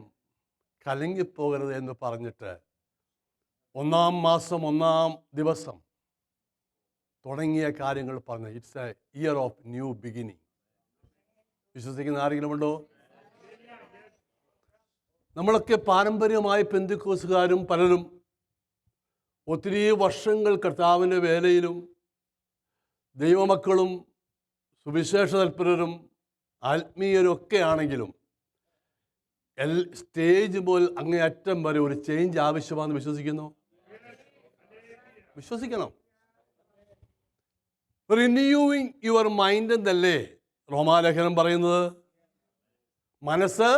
കലങ്ങിപ്പോകരുത് എന്ന് പറഞ്ഞിട്ട് 1-ാം മാസം 1-ാം ദിവസം തുടങ്ങിയ കാര്യങ്ങൾ പറഞ്ഞു. It's A year of new beginning. വിശ്വസിക്കുന്ന ആരെങ്കിലും ഉണ്ടോ? നമ്മളൊക്കെ പാരമ്പര്യമായി പെന്തിക്കോസുകാരും പലരും ഒത്തിരി വർഷങ്ങൾ കർത്താവിൻ്റെ വേലയിലും ദൈവമക്കളും സുവിശേഷ തൽപരരും ആത്മീയരും ഒക്കെ ആണെങ്കിലും സ്റ്റേജ് മുതൽ അങ്ങേയറ്റം വരെ ഒരു ചേഞ്ച് ആവശ്യമാണെന്ന് വിശ്വസിക്കുന്നു. വിശ്വസിക്കണം. റിന്യൂവിങ് യുവർ മൈൻഡ് എന്നല്ലേ റോമാലേഖനം പറയുന്നത്? മനസ്സ്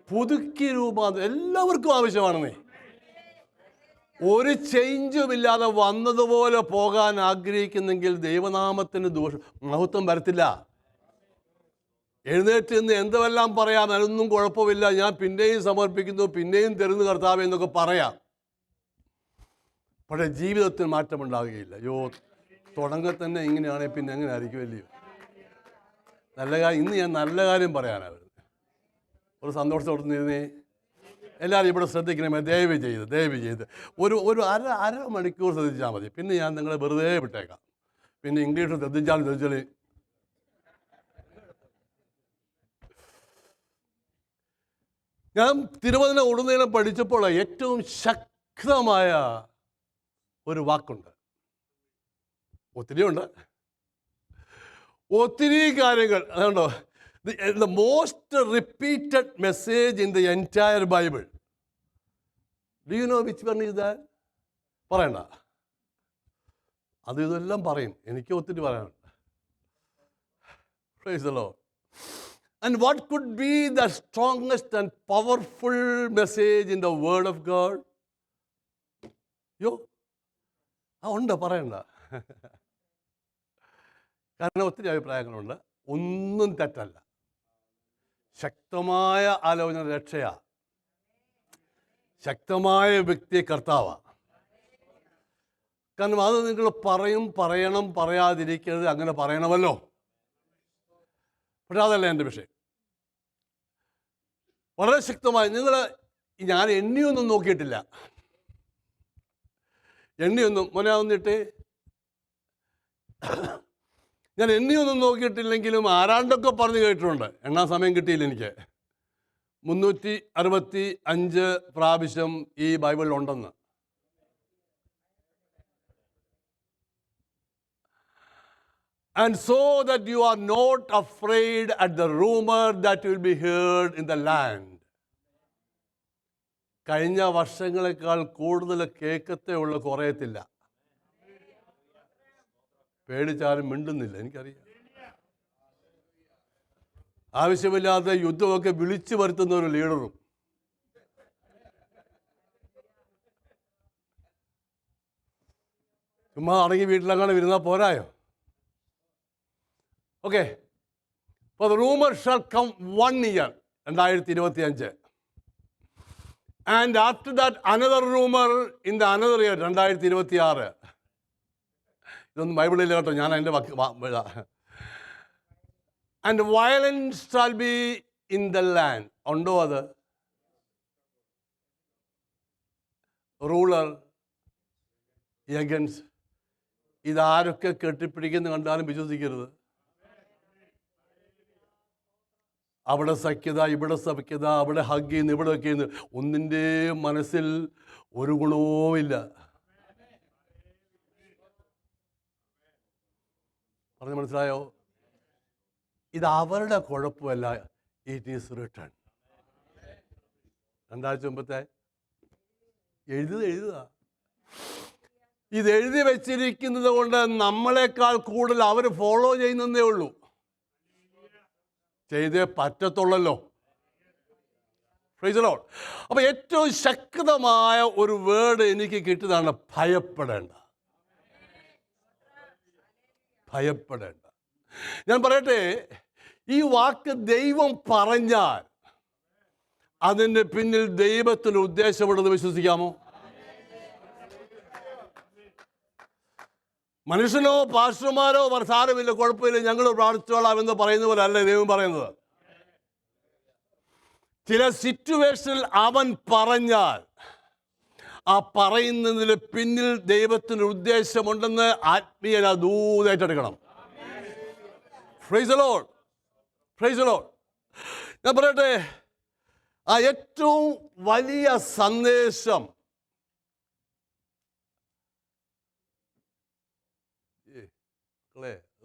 പുതുക്കി രൂപാന്തരം എല്ലാവർക്കും ആവശ്യമാണെന്നേ. ഒരു ചേഞ്ചും ഇല്ലാതെ വന്നതുപോലെ പോകാൻ ആഗ്രഹിക്കുന്നെങ്കിൽ ദൈവനാമത്തിന് മഹത്വം വരത്തില്ല. എഴുന്നേറ്റ് നിന്ന് എന്തെല്ലാം പറയാം, അതൊന്നും കുഴപ്പമില്ല, ഞാൻ പിന്നെയും സമർപ്പിക്കുന്നു, പിന്നെയും തരുന്നു കർത്താവേ എന്നൊക്കെ പറയാം. പക്ഷേ ജീവിതത്തിൽ മാറ്റമുണ്ടാകുകയില്ല. തുടങ്ങ തന്നെ ഇങ്ങനെയാണെങ്കിൽ പിന്നെ എങ്ങനെ ആയിരിക്കും അല്ലയോ? നല്ല കാര്യം, ഇന്ന് ഞാൻ നല്ല കാര്യം പറയാനാണ് വരുന്നത്. ഒരു സന്തോഷത്തോടെ ഇരുന്നേ. എല്ലാവരും ഇവിടെ ശ്രദ്ധിക്കണമേ, ദയവ് ചെയ്ത് ഒരു അര മണിക്കൂർ ശ്രദ്ധിച്ചാൽ മതി. പിന്നെ ഞാൻ നിങ്ങളെ വെറുതെ വിട്ടേക്കാം. പിന്നെ ഇംഗ്ലീഷ് ശ്രദ്ധിച്ചാൽ ഞാൻ തിരുവചനം ഉടനീളം പഠിച്ചപ്പോൾ ഏറ്റവും ശക്തമായ ഒരു വാക്കുണ്ട്. ഒത്തിരിയുണ്ട്, ഒത്തിരി കാര്യങ്ങൾ. അതുകൊണ്ടോ the most repeated message in the entire Bible. Do you know which one is that? പറയണ്ട, ഇതെല്ലാം പറയും, എനിക്ക് ഒത്തിരി പറയാനുണ്ട്. Praise the Lord. And what could be the strongest and powerful message in the Word of God? ഉണ്ട്, പറയണ്ട. കാരണം ഒത്തിരി അഭിപ്രായങ്ങളുണ്ട്. ഒന്നും തെറ്റല്ല. ശക്തമായ ആലോചന രക്ഷയാ. ശക്തമായ വ്യക്തി കർത്താവാണ്. കാരണം അത് നിങ്ങൾ പറയണം, പറയാതിരിക്കരുത്, അങ്ങനെ പറയണമല്ലോ. പക്ഷെ അതല്ല എൻ്റെ വിഷയം. വളരെ ശക്തമായി ഞാൻ എണ്ണിയൊന്നും നോക്കിയിട്ടില്ല. മോനെ വന്നിട്ട് ഞാൻ എണ്ണിയൊന്നും നോക്കിയിട്ടില്ലെങ്കിലും ആരാണ്ടൊക്കെ പറഞ്ഞു കേട്ടിട്ടുണ്ട്. എണ്ണാൻ സമയം കിട്ടിയില്ല എനിക്ക്. 365 പ്രാവശ്യം ഈ ബൈബിളിൽ ഉണ്ടെന്ന്. And so that you are not afraid at the rumor that will be heard in the land. കഴിഞ്ഞ വർഷങ്ങളെക്കാൾ കൂടുതൽ കേൾക്കത്തേ ഉള്ള കുറയത്തില്ല. പേടിച്ചാരും മിണ്ടുന്നില്ല, എനിക്കറിയാം. ആവശ്യമില്ലാത്ത യുദ്ധമൊക്കെ വിളിച്ചു വരുത്തുന്ന ഒരു ലീഡറും. ചുമ്മാ അടങ്ങി വീട്ടിലങ്ങനെ വരുന്നാൽ പോരായോ? ഓക്കെ, അപ്പോൾ the rumor shall come 1 year, 2025. And after that another rumor in the another year, 2026. ഇതൊന്നും ബൈബിളിൽ കേട്ടോ, ഞാൻ അതിൻ്റെ and violence shall be in the land. ഉണ്ടോ അത്? Ruler against. ഇതാരൊക്കെ കെട്ടിപ്പിടിക്കുന്ന കണ്ടാലും വിശ്വസിക്കരുത്. അവിടെ സഖ്യത, ഇവിടെ സഖ്യത, അവിടെ ഹഗ് ചെയ്യുന്നു, ഇവിടെ ഒക്കെ ചെയ്യുന്നു. ഒന്നിൻ്റെ മനസ്സിൽ ഒരു ഗുണവുമില്ല. പറഞ്ഞ് മനസ്സിലായോ? ഇത് അവരുടെ കുഴപ്പമല്ല. It is written. 2000 മുമ്പത്തെ എഴുതുക. ഇത് എഴുതി വെച്ചിരിക്കുന്നത് കൊണ്ട് നമ്മളെക്കാൾ കൂടുതൽ അവർ ഫോളോ ചെയ്യുന്നതേ ഉള്ളൂ. ചെയ്തേ പറ്റത്തുള്ളല്ലോ. Price the Lord. അപ്പോൾ ഏറ്റവും ശക്തമായ ഒരു വേർഡ് എനിക്ക് കിട്ടിയതാണ് ഭയപ്പെടേണ്ട. ഭയപ്പെടേണ്ട. ഞാൻ പറയട്ടെ, ഈ വാക്ക് ദൈവം പറഞ്ഞാൽ അതിൻ്റെ പിന്നിൽ ദൈവത്തിന് ഉദ്ദേശമുണ്ടെന്ന് വിശ്വസിക്കാമോ? മനുഷ്യനോ പാസ്റ്റർമാരോ സാരമില്ല, കുഴപ്പമില്ല, ഞങ്ങൾ പ്രാർത്ഥിച്ചോളാം എന്ന് പറയുന്ന പോലെ അല്ല ദൈവം പറയുന്നത്. ചില സിറ്റുവേഷനിൽ അവൻ പറഞ്ഞാൽ ആ പറയുന്നതിന് പിന്നിൽ ദൈവത്തിന് ഉദ്ദേശമുണ്ടെന്ന് ആത്മീയന ദൂതേറ്റെടുക്കണം. Praise the lord. Praise the lord. ഞാൻ പറയട്ടെ, ആ ഏറ്റവും വലിയ സന്ദേശം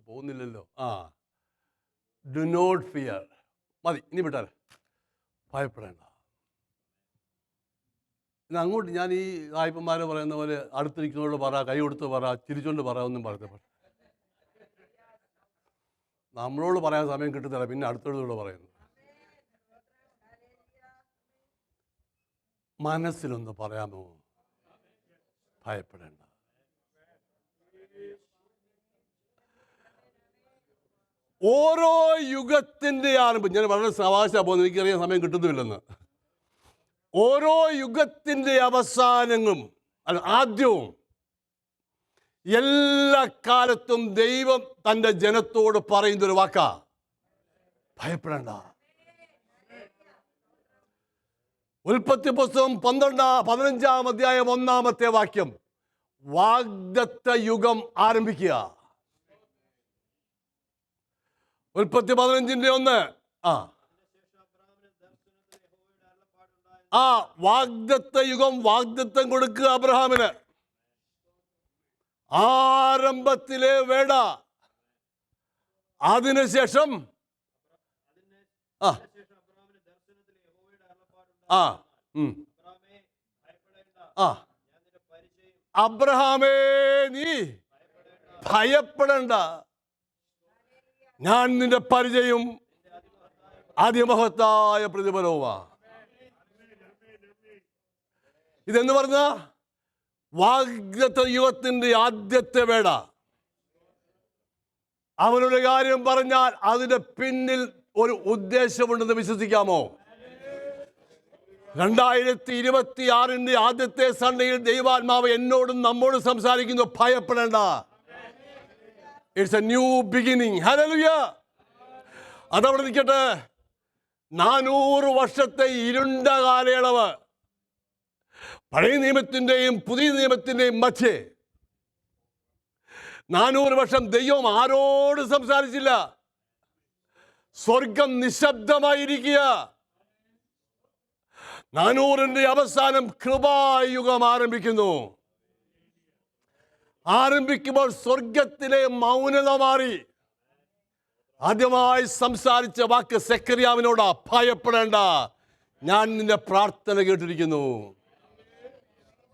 പോകുന്നില്ലല്ലോ. Do not fear. മതി, ഇനി വിട്ടാൽ ഭയപ്പെടേണ്ട. ഇനി അങ്ങോട്ട് ഞാൻ ഈ സായിപ്പന്മാരെ പറയുന്ന പോലെ അടുത്തിരിക്കുന്നവരോട് പറ, കൈ കൊടുത്ത് പറ, ചിരിച്ചുകൊണ്ട് പറ, ഒന്നും പറയത്തെ. നമ്മളോട് പറയാൻ സമയം കിട്ടുന്നില്ല, പിന്നെ അടുത്തടുത്തോട് പറയുന്നു. മനസ്സിലൊന്ന് പറയാമോ? ഭയപ്പെടേണ്ട. ഓരോ യുഗത്തിൻ്റെ ആരംഭം, ഞാൻ വളരെ സാവകാശമാണ് പോകുന്നത്, എനിക്കറിയാൻ സമയം കിട്ടുന്നുമില്ലെന്ന്. ഓരോ യുഗത്തിൻ്റെ അവസാനങ്ങളും ആദ്യവും എല്ലാ കാലത്തും ദൈവം തൻ്റെ ജനത്തോട് പറയുന്നൊരു വാക്കാ, ഭയപ്പെടേണ്ട. ഉൽപ്പത്തി പുസ്തകം 15-ാം അധ്യായം 1-ാമത്തെ വാക്യം, വാഗ്ദത്ത യുഗം ആരംഭിക്കുക. ഉൽപ്പത്തി 15:1. വാഗ്ദത്ത യുഗം, വാഗ്ദത്തം കൊടുക്കുക അബ്രഹാമിന്. ആരംഭത്തിലെ വേട, അതിനുശേഷം അബ്രഹാമേ നീ ഭയപ്പെടേണ്ട, ഞാൻ നിന്റെ പരിചയം അതിമഹത്തായ പ്രതിഫലവുമാ. ഇതെന്ന് പറഞ്ഞ വാഗ്ദത്ത യുഗത്തിന്റെ ആദ്യത്തെ വേട. അവനൊരു കാര്യം പറഞ്ഞാൽ അതിന്റെ പിന്നിൽ ഒരു ഉദ്ദേശമുണ്ടെന്ന് വിശ്വസിക്കാമോ? 2026 ആദ്യത്തെ സൺഡേയിൽ ദൈവാത്മാവ് എന്നോടും നമ്മോടും സംസാരിക്കുന്നു, ഭയപ്പെടേണ്ട. It's A new beginning. Hallelujah. അതവിടെ നിൽക്കട്ടെ. 400 വർഷത്തെ ഇരുണ്ട കാലയളവ്, പഴയ നിയമത്തിൻ്റെയും പുതിയ നിയമത്തിൻ്റെയും മധ്യേ 400 വർഷം ദൈവം ആരോടും സംസാരിച്ചില്ല. സ്വർഗം നിശബ്ദമായിരിക്കുക. 400-ന്റെ അവസാനം കൃപായുഗം ആരംഭിക്കുന്നു. ആരംഭിക്കുമ്പോൾ സ്വർഗത്തിലെ മൗനത മാറി. ആദ്യമായി സംസാരിച്ച വാക്ക് സെക്കറിയാവിനോടാ, ഭയപ്പെടേണ്ട, ഞാൻ നിന്റെ പ്രാർത്ഥന കേട്ടിരിക്കുന്നു.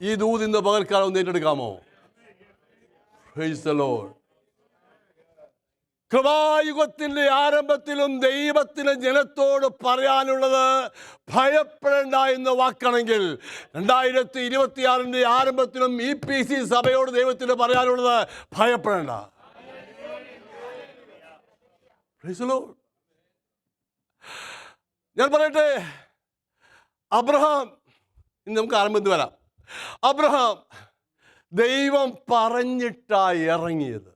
ഈ ദൂത് ഇന്ന് പകൽക്കാലം ഏറ്റെടുക്കാമോ? Praise the lord. കൃപായുഗത്തിന്റെ ആരംഭത്തിലും ദൈവത്തിന് ജനത്തോട് പറയാനുള്ളത് ഭയപ്പെടേണ്ട എന്ന വാക്കാണെങ്കിൽ, 2026-ന്റെ ആരംഭത്തിലും EPC സഭയോട് ദൈവത്തിന് പറയാനുള്ളത് ഭയപ്പെടേണ്ട. Price the lord. ഞാൻ പറയട്ടെ, അബ്രഹാം, ഇന്ന് നമുക്ക് ആരംഭത്തിൽ വരാം. അബ്രഹാം ദൈവം പറഞ്ഞിട്ടാ ഇറങ്ങിയത്,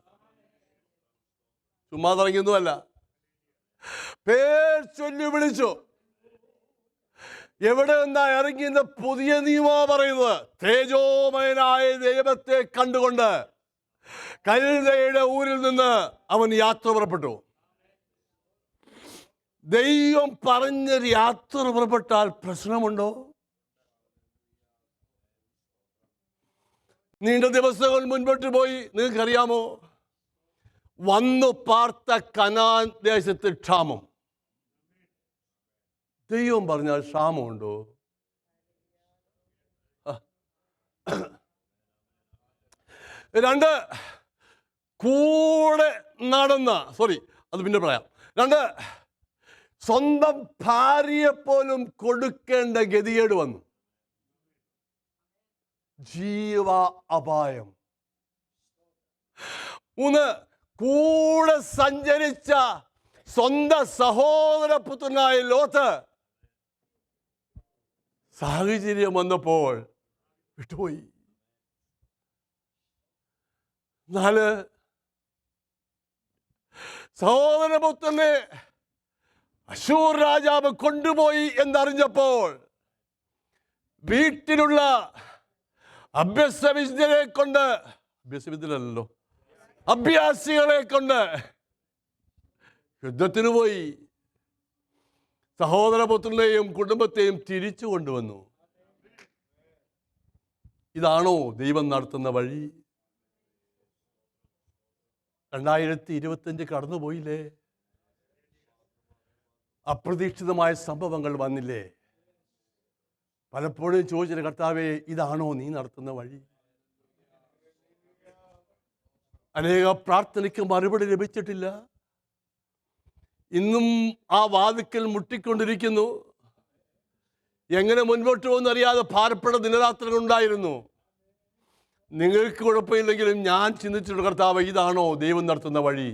ചുമ്മാ ഇറങ്ങിയൊന്നുമല്ല. പേർ ചൊല്ലി വിളിച്ചു. എവിടെ നിന്നാ ഇറങ്ങിയെന്ന് പുതിയ നിയമമാ പറയുന്നത്. തേജോമയനായ ദൈവത്തെ കണ്ടുകൊണ്ട് കൽദയുടെ ഊരിൽ നിന്ന് അവൻ യാത്ര പുറപ്പെട്ടു. ദൈവം പറഞ്ഞൊരു യാത്ര പുറപ്പെട്ടാൽ പ്രശ്നമുണ്ടോ? നീണ്ട ദിവസങ്ങൾ മുൻപോട്ട് പോയി. നിങ്ങൾക്കറിയാമോ, വന്നു പാർത്ത കനാൻ ദേശത്ത് ക്ഷാമം. ദൈവം പറഞ്ഞാൽ ക്ഷാമമുണ്ടോ? രണ്ട്, കൂടെ നടന്ന, അത് പിന്നെ പറയാം. രണ്ട്, സ്വന്തം ഭാര്യയെപ്പോലും കൊടുക്കേണ്ട ഗതികേട് വന്നു. ജീവ അപായം. മൂന്ന്, കൂടെ സഞ്ചരിച്ച സ്വന്തം സഹോദരപുത്രനായ ലോത്ത് സാഹചര്യം വന്നപ്പോൾ വിട്ടുപോയി. 4, സഹോദരപുത്രനെ അശൂർ രാജാവ് കൊണ്ടുപോയി എന്നറിഞ്ഞപ്പോൾ വീട്ടിലുള്ള അഭ്യസ്തവിദ്യരെ കൊണ്ട്, അഭ്യസ്തവിദ്യരല്ലോ, അഭ്യാസികളെ കൊണ്ട് യുദ്ധത്തിന് പോയി സഹോദരപുത്രനെയും കുടുംബത്തെയും തിരിച്ചു കൊണ്ടുവന്നു. ഇതാണോ ദൈവം നടത്തുന്ന വഴി? 2025 കടന്നുപോയില്ലേ? അപ്രതീക്ഷിതമായ സംഭവങ്ങൾ വന്നില്ലേ? പലപ്പോഴും ചോദിച്ചിട്ട്, കർത്താവേ, ഇതാണോ നീ നടത്തുന്ന വഴി? അനേക പ്രാർത്ഥനയ്ക്ക് മറുപടി ലഭിച്ചിട്ടില്ല. ഇന്നും ആ വാതിക്കൽ മുട്ടിക്കൊണ്ടിരിക്കുന്നു. എങ്ങനെ മുൻപോട്ട് പോകുന്നറിയാതെ ഭാരപ്പെട്ട ദിനരാത്രങ്ങൾ ഉണ്ടായിരുന്നു. നിങ്ങൾക്ക് കുഴപ്പമില്ലെങ്കിലും ഞാൻ ചിന്തിച്ചിട്ടുണ്ട്, കർത്താവ്, ഇതാണോ ദൈവം നടത്തുന്ന വഴി?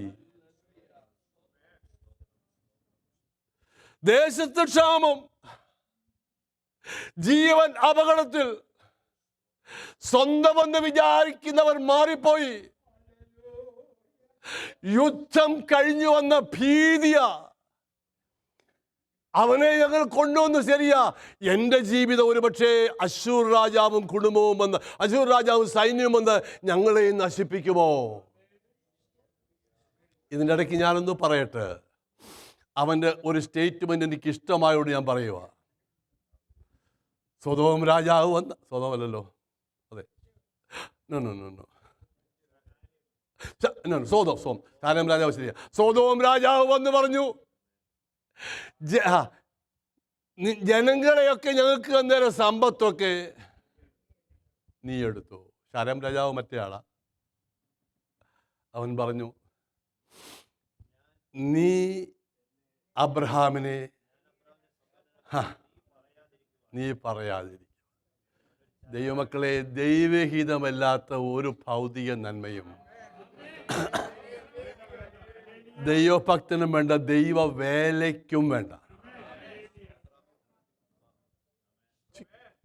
ദേശത്ത് ക്ഷാമം, ജീവൻ അപകടത്തിൽ, സ്വന്തമെന്ന് വിചാരിക്കുന്നവർ മാറിപ്പോയി. യുദ്ധം കഴിഞ്ഞു വന്ന ഭീതിയ അവനെ ഞങ്ങൾ കൊണ്ടുവന്ന്. ശരിയാ, എൻ്റെ ജീവിതം ഒരുപക്ഷെ അശ്ശൂർ രാജാവും കുടുംബവും വന്ന്, അശ്ശൂർ രാജാവും സൈന്യവും വന്ന് ഞങ്ങളെ നശിപ്പിക്കുമോ? ഇതിൻ്റെ ഇടയ്ക്ക് ഞാനൊന്ന് പറയട്ടെ. അവൻ്റെ ഒരു സ്റ്റേറ്റ്മെൻറ്റ് എനിക്ക് ഇഷ്ടമായോട് ഞാൻ പറയുക. സൊദോം രാജാവ് വന്ന്, സൊദോമല്ലല്ലോ, അതെ, സോദോം രാജാവ്, ശരിയാ. സോദോം രാജാവ് വന്ന് പറഞ്ഞു, ജനങ്ങളെയൊക്കെ ഞങ്ങൾക്ക് അന്നേരം സമ്പത്തൊക്കെ നീ എടുത്തു. ശരം രാജാവ് മറ്റേ ആളാ. അവൻ പറഞ്ഞു, നീ അബ്രഹാമിനെ നീ പറയാതിരിക്കും. ദൈവമക്കളെ, ദൈവഹിതമല്ലാത്ത ഒരു ഭൗതിക നന്മയും ദൈവഭക്തനും വേണ്ട, ദൈവ വേലയ്ക്കും വേണ്ട.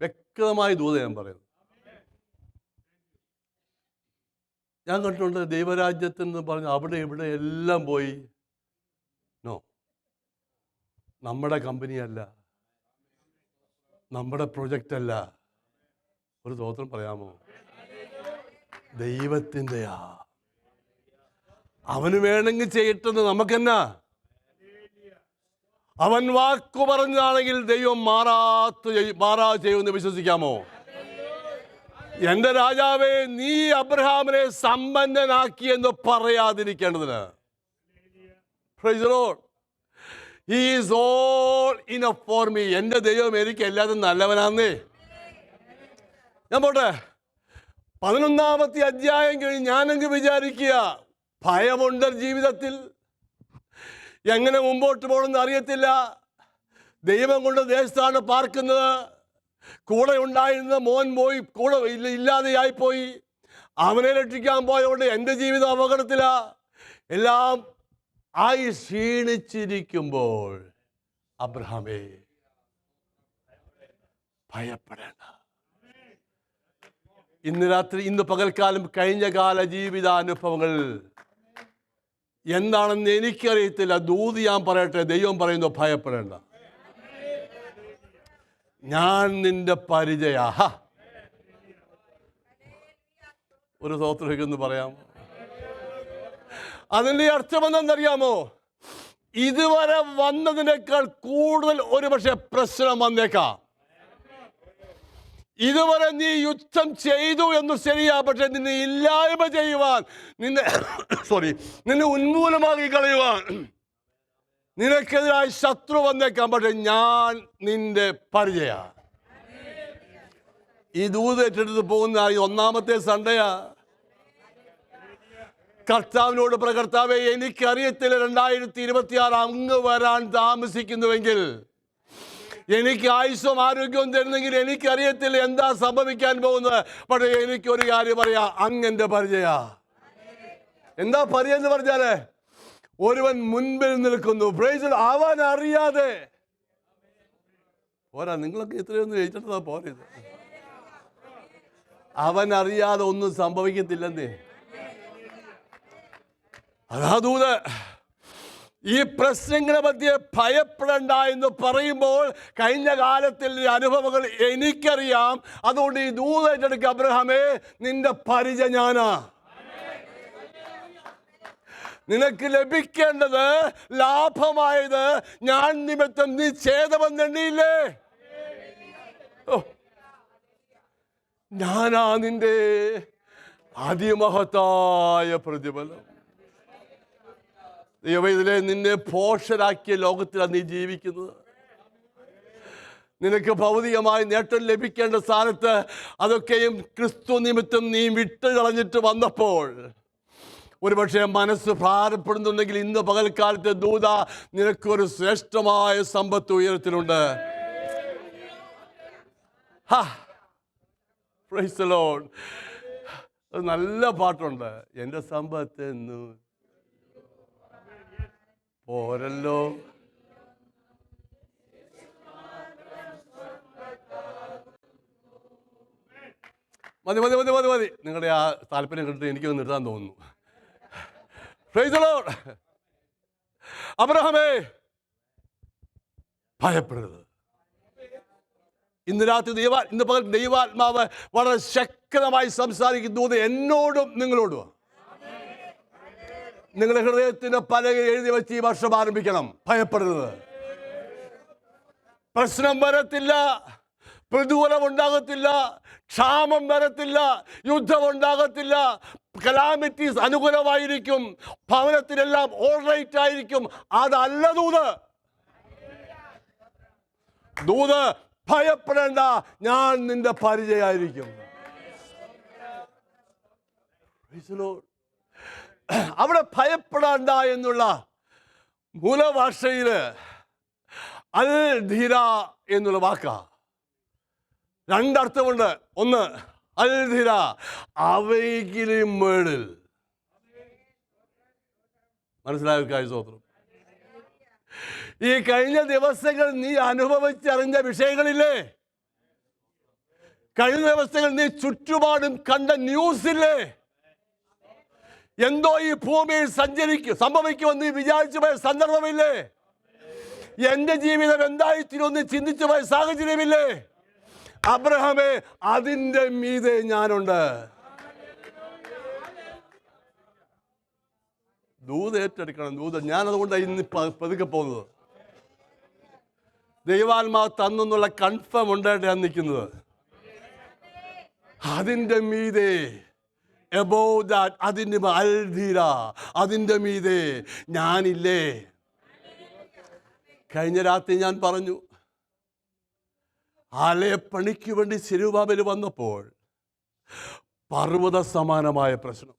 വ്യക്തമായ ദൂത ഞാൻ പറയുന്നു. ഞാൻ കണ്ടിട്ടുണ്ട് ദൈവരാജ്യത്തിന് പറഞ്ഞ് അവിടെ ഇവിടെ എല്ലാം പോയി. നോ, നമ്മുടെ കമ്പനിയല്ല, നമ്മുടെ പ്രൊജക്റ്റ് അല്ല. ഒരു സ്തോത്രം പറയാമോ? ദൈവത്തിൻ്റെയാ. അവന് വേണമെങ്കിൽ ചെയ്യട്ടെന്ന് നമുക്കെന്നാ? അവൻ വാക്കു പറഞ്ഞാണെങ്കിൽ ദൈവം മാറാതെ ചെയ്യുമെന്ന് വിശ്വസിക്കാമോ? എൻ്റെ രാജാവേ, നീ അബ്രഹാമിനെ സമ്പന്നനാക്കി എന്ന് പറയാതിരിക്കേണ്ടതിന്. Praise the Lord. He is all enough for me. എൻ്റെ ദൈവം എനിക്ക് എല്ലാതും നല്ലവനാന്നേ. ഞാൻ പോട്ടെ. 11-ാമത്തെ അധ്യായം കഴിഞ്ഞ് ഞാനങ്ങ് വിചാരിക്കുക, ഭയമുണ്ട് ജീവിതത്തിൽ, എങ്ങനെ മുമ്പോട്ട് പോകണമെന്ന് അറിയത്തില്ല. ദൈവം കൊണ്ട് ദേശത്താണ് പാർക്കുന്നത്. കൂടെ ഉണ്ടായിരുന്ന മോൻ പോയി, കൂടെ ഇല്ലാതെയായിപ്പോയി. അവനെ രക്ഷിക്കാൻ പോയതുകൊണ്ട് എൻ്റെ ജീവിതം അപകടത്തിലാ. എല്ലാം ആയി ക്ഷീണിച്ചിരിക്കുമ്പോൾ അബ്രഹാമേ, ഭയപ്പെടേണ്ട. ഇന്ന് രാത്രി, ഇന്ന് പകൽക്കാലം കഴിഞ്ഞ കാല ജീവിതാനുഭവങ്ങൾ എന്താണെന്ന് എനിക്കറിയത്തില്ല. ദൂത് ഞാൻ പറയട്ടെ, ദൈവം പറയുന്നു, ഭയപ്പെടേണ്ട. ഞാൻ നിന്റെ പരിചയ. ഒരു സ്തോത്രമെന്ന് പറയാമോ? അതിൻ്റെ അർത്ഥം എന്തെന്നറിയാമോ? ഇതുവരെ വന്നതിനേക്കാൾ കൂടുതൽ ഒരുപക്ഷെ പ്രശ്നം വന്നേക്കാം. ഇതുവരെ നീ യുദ്ധം ചെയ്തു എന്ന് ശരിയാ, പക്ഷെ നിന്നെ ഇല്ലായ്മ ചെയ്യുവാൻ, നിന്നെ ഉന്മൂലമാക്കി കളയുവാൻ നിനക്കെതിരായി ശത്രു വന്നേക്കാം. പക്ഷെ ഞാൻ നിന്റെ പരിചയ. ഈ ദൂത് ഏറ്റെടുത്ത് പോകുന്ന 1-ാമത്തെ സൺഡേയാ. കർത്താവിനോട് കർത്താവേ, എനിക്കറിയത്തില്ല 2026 അങ്ങ് വരാൻ താമസിക്കുന്നുവെങ്കിൽ, എനിക്ക് ആയുസ്സും ആരോഗ്യവും തരുന്നെങ്കിൽ എനിക്കറിയത്തില്ല എന്താ സംഭവിക്കാൻ പോകുന്നത്. പക്ഷേ എനിക്കൊരു കാര്യം പറയാം, അങ്ങന്റെ പരിചയ. എന്താ പരിചയം എന്ന് പറഞ്ഞാല്, ഒരുവൻ മുൻപിൽ നിൽക്കുന്നു. പ്രൈസ്, അവൻ അറിയാതെ പോരാ. നിങ്ങളൊക്കെ ഇത്രയൊന്നും ജയിച്ചിട്ടാ പോരത്. അവൻ അറിയാതെ ഒന്നും സംഭവിക്കത്തില്ലെന്നേ. അതാ ദൂത്. ഈ പ്രശ്നങ്ങളെ പറ്റിയ ഭയപ്പെടേണ്ട എന്ന് പറയുമ്പോൾ കഴിഞ്ഞ കാലത്തിൽ അനുഭവങ്ങൾ എനിക്കറിയാം. അതുകൊണ്ട് ഈ ദൂത് ഏറ്റെടുക്കുക. അബ്രഹാമേ, നിന്റെ പരിചയ ഞാനാ. നിനക്ക് ലഭിക്കേണ്ടത്, ലാഭമായത് ഞാൻ നിമിത്തം നീ ഛേദമെന്നെണ്ണിയില്ലേ? ഞാനാ നിന്റെ അതിമഹത്തായ പ്രതിഫലം. ഇതിലെ നിന്നെ പോഷരാക്കിയ ലോകത്തിലാണ് നീ ജീവിക്കുന്നത്. നിനക്ക് ഭൗതികമായി നേട്ടം ലഭിക്കേണ്ട സ്ഥാനത്ത് അതൊക്കെയും ക്രിസ്തു നിമിത്തം നീ വിട്ട് കളഞ്ഞിട്ട് വന്നപ്പോൾ ഒരുപക്ഷെ മനസ്സ് ഭാരപ്പെടുന്നുണ്ടെങ്കിൽ ഇന്ന് പകൽക്കാലത്തെ ദൂത നിനക്കൊരു ശ്രേഷ്ഠമായ സമ്പത്ത് ഉയരത്തിലുണ്ട്. Praise the lord. നല്ല പാട്ടുണ്ട്. എൻ്റെ സമ്പത്ത് എന്ന് പോരല്ലോ. മതി മതി മതി മതി മതി. നിങ്ങളുടെ ആ താല്പര്യം കണ്ടിട്ട് എനിക്കൊന്ന് നിർത്താൻ തോന്നുന്നു. Price the Lord. അബ്രഹാമേ, ഭയപ്പെടരുത്. ഇന്ന് രാത്രി ഇന്ന് പകൽ ദൈവാത്മാവ് വളരെ ശക്തമായി സംസാരിക്കുന്നത് എന്നോടും നിങ്ങളോടും. നിങ്ങളുടെ ഹൃദയത്തിന് പലക എഴുതി വെച്ച് ഈ വർഷം ആരംഭിക്കണം. ഭയപ്പെടരുത്. പ്രശ്നം വരത്തില്ല, പ്രതികൂലം ഉണ്ടാകത്തില്ല, ക്ഷാമം വരത്തില്ല, യുദ്ധം ഉണ്ടാകത്തില്ല, കലാമിറ്റീസ് അനുകൂലമായിരിക്കും, ഭവനത്തിനെല്ലാം ഓൾറൈറ്റ് ആയിരിക്കും. അതല്ല ദൂത്. ദൂത് ഭയപ്പെടേണ്ട, ഞാൻ നിന്റെ പരിചയമായിരിക്കും. അവിടെ ഭയപ്പെടേണ്ട എന്നുള്ള മൂലഭാഷയില് അൽ ധീര എന്നുള്ള വാക്കാ. രണ്ടർത്ഥമുണ്ട്. ഒന്ന്, അൽ ധീര, അവയ്ക്കിലും മേളിൽ. മനസ്സിലായ സ്തോത്രം. ഈ കഴിഞ്ഞ ദിവസങ്ങൾ നീ അനുഭവിച്ചറിഞ്ഞ വിഷയങ്ങളില്ലേ? കഴിഞ്ഞ ദിവസങ്ങൾ നീ ചുറ്റുപാടും കണ്ട ന്യൂസില്ലേ? എന്തോ ഈ ഭൂമിയിൽ സംഭവിക്കുമെന്ന് നീ വിചാരിച്ചു പോയ സന്ദർഭമില്ലേ? എന്റെ ജീവിതം എന്തായിത്തീരുമെന്ന് ചിന്തിച്ചു പോയ സാഹചര്യമില്ലേ? അബ്രഹാമേ, അതിൻ്റെ മീതെ ഞാനുണ്ട്. ദൂത് ഏറ്റെടുക്കണം. ദൂത് ഞാനതുകൊണ്ടാണ് ഇന്ന് പതുക്കെ പോകുന്നത്. ദൈവാത്മാവ് തന്നുള്ള കൺഫേം ഉണ്ടായിട്ട് ഞാൻ നിൽക്കുന്നത്. അതിൻ്റെ മീതെ, above that, അതിൻ്റെ അൽധീര, അതിൻ്റെ മീതെ ഞാനില്ലേ. കഴിഞ്ഞ രാത്രി ഞാൻ പറഞ്ഞു, ആലയപ്പണിക്ക് വേണ്ടി സെരുബാബേൽ വന്നപ്പോൾ പർവ്വത സമാനമായ പ്രശ്നം.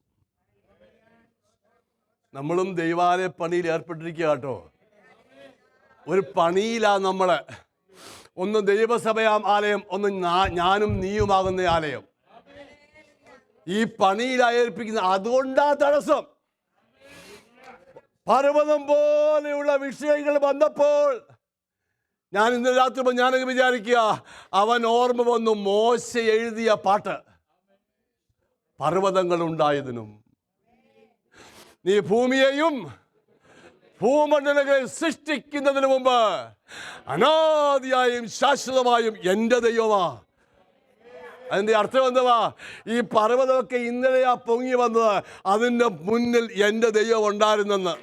നമ്മളും ദൈവാലയ പണിയിൽ ഏർപ്പെട്ടിരിക്കുക കേട്ടോ. ഒരു പണിയിലാ നമ്മള്. ഒന്ന് ദൈവസഭയാം ആലയം, ഒന്ന് ഞാനും നീയുമാകുന്ന ആലയം. ഈ പണിയിലായേൽപ്പിക്കുന്ന, അതുകൊണ്ടാ തടസ്സം. പർവ്വതം പോലെയുള്ള വിഷയങ്ങൾ വന്നപ്പോൾ ഞാൻ ഇന്നലെ രാത്രി ഞാനൊക്കെ വിചാരിക്കുക, അവൻ ഓർമ്മ വന്നു മോശ എഴുതിയ പാട്ട്. പർവ്വതങ്ങൾ ഉണ്ടായതിനും നീ ഭൂമിയെയും ഭൂമണ്ഡലങ്ങളെ സൃഷ്ടിക്കുന്നതിന് മുമ്പ് അനാദിയായും ശാശ്വതമായും എൻ്റെ ദൈവമാ. അതിൻ്റെ അർത്ഥം എന്തുവാ? ഈ പർവ്വതമൊക്കെ ഇന്നലെയാ പൊങ്ങി വന്നത്, അതിൻ്റെ മുന്നിൽ എൻ്റെ ദൈവം ഉണ്ടായിരുന്നെന്ന്.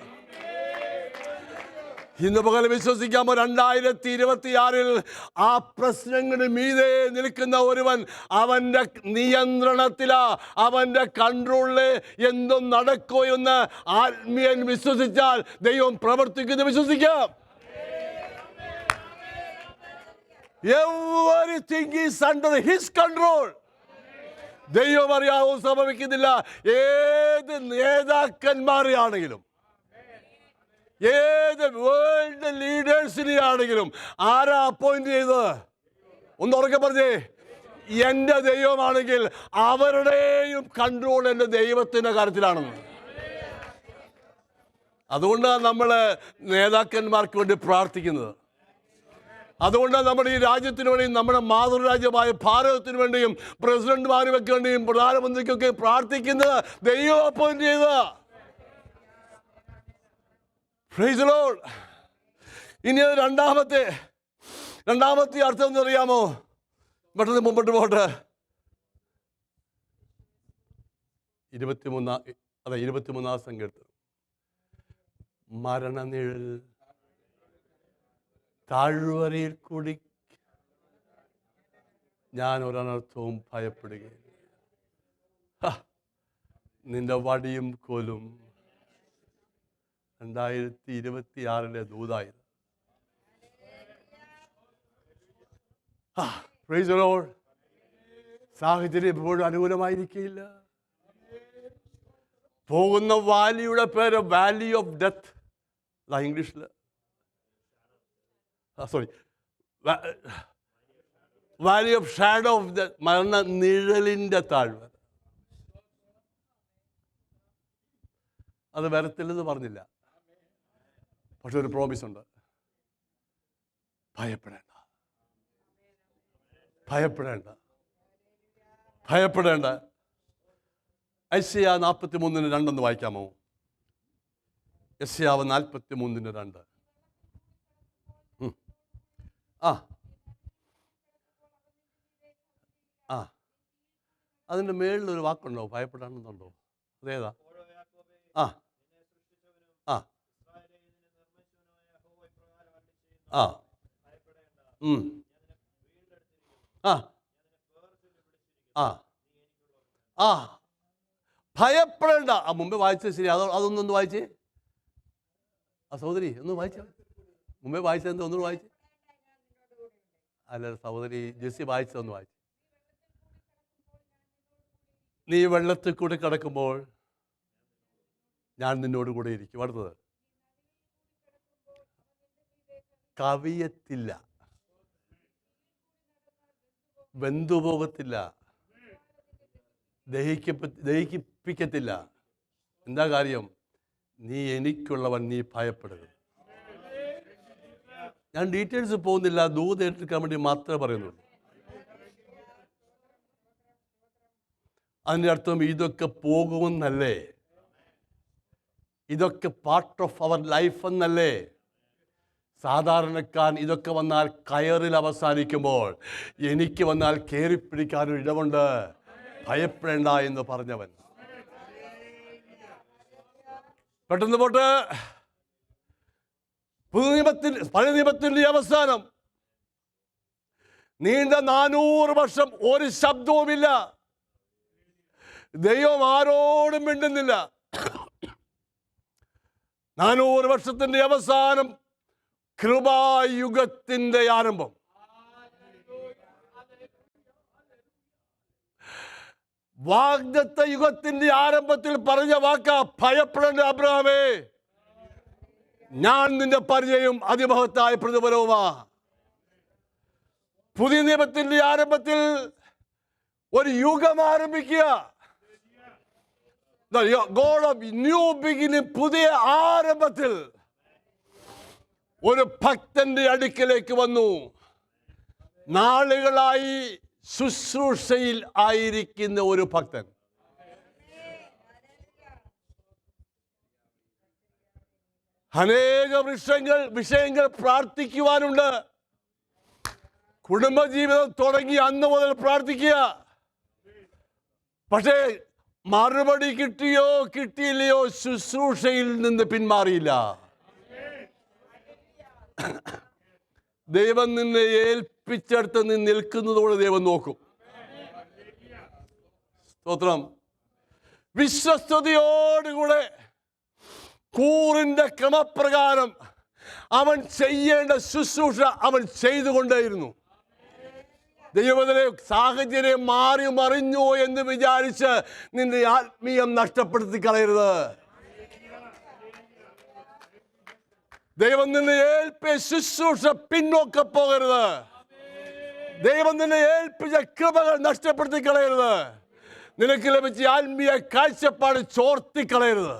ഇന്ന് പകൽ വിശ്വസിക്കാമോ? 2026 ആ പ്രശ്നത്തിന് മീതെ നിൽക്കുന്ന ഒരുവൻ അവൻ്റെ നിയന്ത്രണത്തിലാ, അവൻ്റെ കൺട്രോളില് എന്തും നടക്കോ എന്ന് ആത്മീയൻ വിശ്വസിച്ചാൽ ദൈവം പ്രവർത്തിക്കുന്നു. വിശ്വസിക്കാം. Everything is under his control. ദൈവം അറിയാവും സംഭവിക്കുന്നില്ല. ഏത് നേതാക്കന്മാരെയാണെങ്കിലും, ഏത് വേൾഡ് ലീഡേഴ്സിനെ ആണെങ്കിലും ആരാ അപ്പോയിന്റ് ചെയ്തത്? ഒന്ന് ഉറക്കെ പറഞ്ഞേ. എൻ്റെ ദൈവമാണെങ്കിൽ അവരുടെയും കൺട്രോൾ എൻ്റെ ദൈവത്തിൻ്റെ കാര്യത്തിലാണെന്ന്. അതുകൊണ്ടാണ് നമ്മൾ നേതാക്കന്മാർക്ക് വേണ്ടി പ്രാർത്ഥിക്കുന്നത്. അതുകൊണ്ടാണ് നമ്മുടെ ഈ രാജ്യത്തിന് വേണ്ടിയും നമ്മുടെ മാതൃരാജ്യമായ ഭാരതത്തിന് വേണ്ടിയും പ്രസിഡന്റുമാരുമൊക്കെ വേണ്ടിയും പ്രധാനമന്ത്രിക്കൊക്കെ പ്രാർത്ഥിക്കുന്നത് ദൈവം അപ്പോയിന്റ് ചെയ്ത. Price the Lord. ഇനി അത് രണ്ടാമത്തെ അർത്ഥം എന്നറിയാമോ? പെട്ടെന്ന് മുമ്പോട്ട് പോട്ടെ. 23 സങ്കീർത്തനം. മരണനിഴൽ താഴ്വരയിൽ കൂടി ഞാൻ ഒരനർത്ഥവും ഭയപ്പെടുകയില്ല. നിന്റെ വടിയും കോലും 2026 ദൂതായത്. Price the Lord. സാഹചര്യം എപ്പോഴും അനുകൂലമായിരിക്കില്ല. പോകുന്ന വാലിയുടെ പേര് വാലി ഓഫ് ഡെത്ത്. ഇംഗ്ലീഷിൽ sorry, Valley of shadow of death, മരണ നിഴലിൻ്റെ താഴ്വര. അത് വരത്തില്ലെന്ന് പറഞ്ഞില്ല, പക്ഷെ ഒരു പ്രോമിസ് ഉണ്ട്. ഭയപ്പെടേണ്ട, ഭയപ്പെടേണ്ട, ഭയപ്പെടേണ്ട. യെശയ്യാ 43:2 വായിക്കാമോ? യെശയ്യാവ് 43:2. ആ ആ അതിൻ്റെ മേളിലൊരു വാക്കുണ്ടോ? ഭയപ്പെടാണെന്നുണ്ടോ? അതേതാ? ആ ആ ആ ആ ആ ആ ഭയപ്പെടേണ്ട. ആ മുമ്പേ വായിച്ചത് ശരി. അതൊന്നൊന്ന് വായിച്ചേ. ആ സഹോദരി ഒന്ന് വായിച്ച, മുമ്പേ വായിച്ചത് എന്താ? ഒന്നുകൂടെ വായിച്ചേ. അല്ല സഹോദരി ജെസ്സി വായിച്ചതൊന്ന് വായിച്ചു. നീ വെള്ളത്തിൽ കൂടി കിടക്കുമ്പോൾ ഞാൻ നിന്നോട് കൂടെ ഇരിക്കും. അടുത്തത്, കവിയത്തില്ല, വെന്തുപോകത്തില്ല, ദഹിപ്പിക്കത്തില്ല. എന്താ കാര്യം? നീ എനിക്കുള്ളവൻ, നീ ഭയപ്പെടരുത്. ഞാൻ ഡീറ്റെയിൽസ് പോകുന്നില്ല, ദൂത് ഏറ്റെടുക്കാൻ വേണ്ടി മാത്രമേ പറയുന്നുള്ളൂ. അതിൻ്റെ അർത്ഥം ഇതൊക്കെ പോകുമെന്നല്ലേ, ഇതൊക്കെ പാർട്ട് ഓഫ് അവർ ലൈഫ് എന്നല്ലേ. സാധാരണക്കാരൻ ഇതൊക്കെ വന്നാൽ കയറിൽ അവസാനിക്കുമ്പോൾ എനിക്ക് വന്നാൽ കയറിപ്പിടിക്കാനൊരു ഇടമുണ്ട്, ഭയപ്പെടേണ്ട എന്ന് പറഞ്ഞവൻ. പെട്ടെന്ന് പോട്ട്. പഴയ നിയമത്തിൻ്റെ അവസാനം നീണ്ട 400 വർഷം ഒരു ശബ്ദവുമില്ല, ദൈവം ആരോടും മിണ്ടുന്നില്ല. 400 വർഷത്തിൻ്റെ അവസാനം കൃപായുഗത്തിൻ്റെ ആരംഭം. വാഗ്ദത്ത യുഗത്തിന്റെ ആരംഭത്തിൽ പറഞ്ഞ വാക്കാ, ഭയപ്പെടേണ്ട അബ്രഹാമേ, ഞാൻ നിന്റെ പരിചയം അതിമഹത്തായ പ്രതിഫലവുമാ. പുതിയ നിയമത്തിന്റെ ആരംഭത്തിൽ ഒരു യുഗം ആരംഭിക്കുക. God of new beginning, പുതിയ ആരംഭത്തിൽ ഒരു ഭക്തന്റെ അടുക്കലേക്ക് വന്നു. നാളുകളായി ശുശ്രൂഷയിൽ ആയിരിക്കുന്ന ഒരു ഭക്തൻ. അനേക വിഷയങ്ങൾ പ്രാർത്ഥിക്കുവാനുണ്ട്. കുടുംബജീവിതം തുടങ്ങി അന്ന് മുതൽ പ്രാർത്ഥിക്കുക. പക്ഷേ മറുപടി കിട്ടിയോ കിട്ടിയില്ലയോ, ശുശ്രൂഷയിൽ നിന്ന് പിന്മാറിയില്ല. ദൈവം നിന്നെ ഏൽപ്പിച്ചെടുത്ത് നീ നിൽക്കുന്നതോടെ ദൈവം നോക്കും. സ്തോത്രം. വിശ്വസ്തയോടുകൂടെ കൂറിന്റെ ക്രമപ്രകാരം അവൻ ചെയ്യേണ്ട ശുശ്രൂഷ അവൻ ചെയ്തുകൊണ്ടേയിരുന്നു. ദൈവത്തിലെ സാഹചര്യം മാറി മറിഞ്ഞു എന്ന് വിചാരിച്ച് നിന്റെ ആത്മീയം നഷ്ടപ്പെടുത്തി കളയരുത്. ദൈവം നിന്നെ ഏൽപ്പിച്ച ശുശ്രൂഷ പിന്നോക്ക പോകരുത്. ദൈവം നിന്നെ ഏൽപ്പിച്ച കൃപകൾ നഷ്ടപ്പെടുത്തി കളയരുത്. നിനക്ക് ലഭിച്ച ആത്മീയ കാഴ്ചപ്പാട് ചോർത്തിക്കളയരുത്.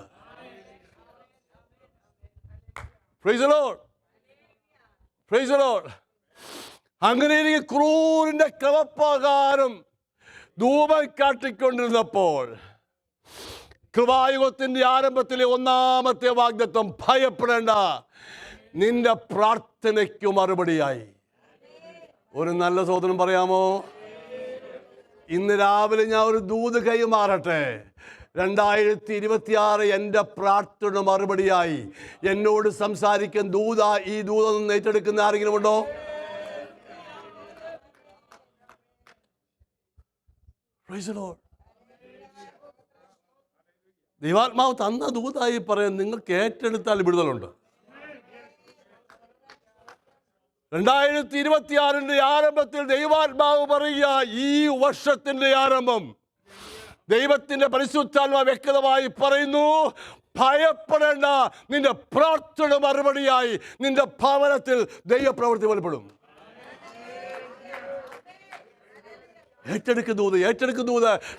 Praise the Lord. Praise the Lord. അങ്ങനെ എനിക്ക് ക്രൂരിന്റെ ക്രമപ്രകാരം ധൂപം കാട്ടിക്കൊണ്ടിരുന്നപ്പോൾ കൃപായുഗത്തിന്റെ ആരംഭത്തിലെ ഒന്നാമത്തെ വാഗ്ദത്തം, ഭയപ്പെടേണ്ട, നിന്റെ പ്രാർത്ഥനയ്ക്കു മറുപടിയായി. ഒരു നല്ല സഹോദരൻ പറയാമോ? ഇന്ന് രാവിലെ ഞാൻ ഒരു ദൂത് കൈമാറട്ടെ. 2026 എൻ്റെ പ്രാർത്ഥന മറുപടിയായി എന്നോട് സംസാരിക്കാൻ ഈ ദൂതൊന്നും ഏറ്റെടുക്കുന്ന ആരെങ്കിലും ഉണ്ടോ? Praise the Lord. ദൈവാത്മാവ് തന്ന ദൂതായി പറയാൻ നിങ്ങൾക്ക് ഏറ്റെടുത്താൽ വിടുതലുണ്ട്. 2026 ആരംഭത്തിൽ ദൈവാത്മാവ് പറയുക, ഈ വർഷത്തിന്റെ ആരംഭം ദൈവത്തിന്റെ പരിശുദ്ധാത്മ വ്യക്തമായി പറയുന്നു, ഭയപ്പെടേണ്ട, നിന്റെ പ്രാർത്ഥന മറുപടിയായി നിന്റെ ഭവനത്തിൽ ദൈവപ്രവൃത്തി വെളിപ്പെടും. ഏറ്റെടുക്കുന്നു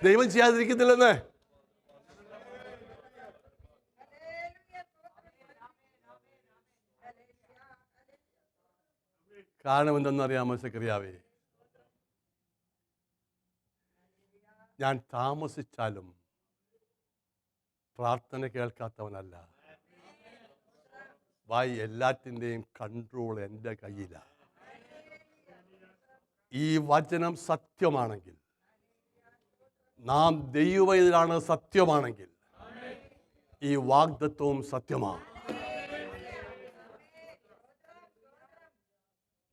ദൈവം ചെയ്യാതിരിക്കുന്നില്ലെന്ന്. കാരണം എന്തെന്നറിയാമോ സെക്രട്ടറിയാവേ? ഞാൻ താമസിച്ചാലും പ്രാർത്ഥന കേൾക്കാത്തവനല്ല. എല്ലാറ്റിൻ്റെയും കൺട്രോൾ എൻ്റെ കയ്യിലാണ്. ഈ വചനം സത്യമാണെങ്കിൽ, നാം ദൈവത്തിലാണ് സത്യമാണെങ്കിൽ, ഈ വാഗ്ദത്വവും സത്യമാണ്.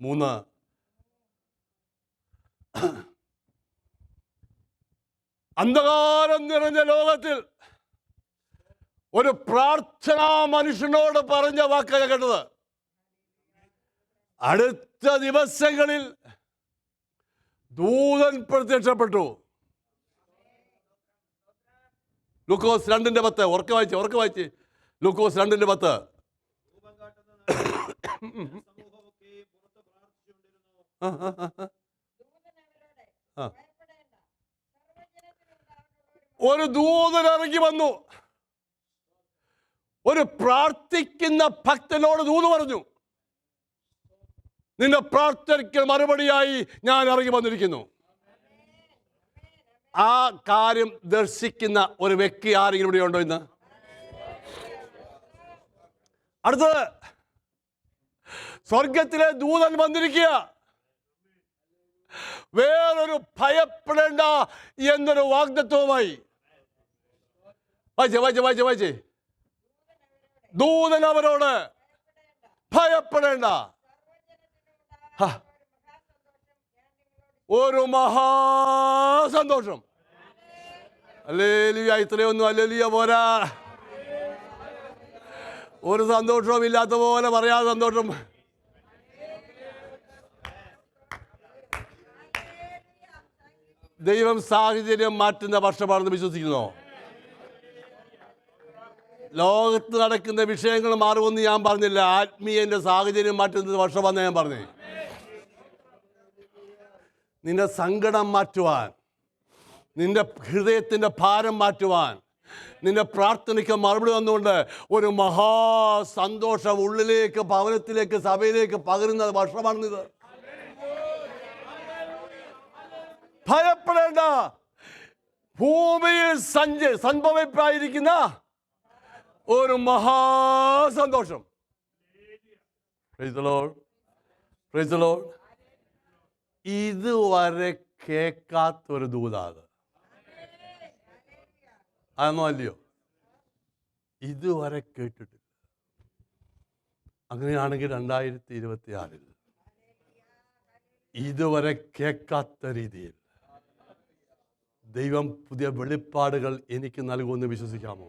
3, അന്ധകാരം നിറഞ്ഞ ലോകത്തിൽ ഒരു പ്രാർത്ഥനാ മനുഷ്യനോട് പറഞ്ഞ വാക്കാണ് കേട്ടത്. അടുത്ത ദിവസങ്ങളിൽ ദൂതൻ പ്രത്യക്ഷപ്പെട്ടു. ലൂക്കോസ് 2:10. ഉറക്കെ വായിച്ച് ലൂക്കോസ് 2:10. ഒരു ദൂതൻ ഇറങ്ങി വന്നു. ഒരു പ്രാർത്ഥിക്കുന്ന ഭക്തനോട് ദൂത് പറഞ്ഞു, നിന്റെ പ്രാർത്ഥനയ്ക്ക് മറുപടിയായി ഞാൻ ഇറങ്ങി വന്നിരിക്കുന്നു. ആ കാര്യം ദർശിക്കുന്ന ഒരു വ്യക്തി ആരെങ്കിലും ഇവിടെ ഉണ്ടോ ഇന്ന്? അടുത്തത്, സ്വർഗത്തിലെ ദൂതൻ വന്നിരിക്കുക. വേറൊരു ഭയപ്പെടേണ്ട എന്നൊരു വാഗ്ദത്വവുമായി. വായിച്ചേ. ദൂതൻ അവരോട് ഭയപ്പെടേണ്ട, ഒരു മഹാസന്തോഷം. ഹല്ലേലൂയ. ഇത്രയൊന്നും ഹല്ലേലൂയ പോരാ. ഒരു സന്തോഷവും ഇല്ലാത്ത പോലെ പറയാതെ സന്തോഷം. ദൈവം സാഹചര്യം മാറ്റുന്ന വർഷമാണെന്ന് വിശ്വസിക്കുന്നു. ലോകത്ത് നടക്കുന്ന വിഷയങ്ങൾ മാറുമെന്ന് ഞാൻ പറഞ്ഞില്ല. ആത്മീയന്റെ സാഹചര്യം മാറ്റുന്ന വർഷമാണെന്ന് ഞാൻ പറഞ്ഞു. നിന്റെ സങ്കടം മാറ്റുവാൻ, നിന്റെ ഹൃദയത്തിൻ്റെ ഭാരം മാറ്റുവാൻ, നിന്റെ പ്രാർത്ഥനയ്ക്ക് മറുപടി വന്നുകൊണ്ട് ഒരു മഹാസന്തോഷം ഉള്ളിലേക്ക്, ഭവനത്തിലേക്ക്, സഭയിലേക്ക് പകരുന്ന വർഷമാണിത്. ഭയപ്പെടേണ്ട, ഭൂമിയിൽ സംഭവിപ്പായിരിക്കുന്ന ഒരു മഹാസന്തോഷം. Praise the Lord. Praise the Lord. ഇതുവരെ കേൾക്കാത്തൊരു ദൂതാണ്. അതൊന്നും അല്ലയോ? ഇതുവരെ കേട്ടിട്ടില്ല. അങ്ങനെയാണെങ്കിൽ 2026 ഇതുവരെ കേൾക്കാത്ത രീതിയിൽ ദൈവം പുതിയ വെളിപ്പാടുകൾ എനിക്ക് നൽകുമെന്ന് വിശ്വസിക്കാമോ?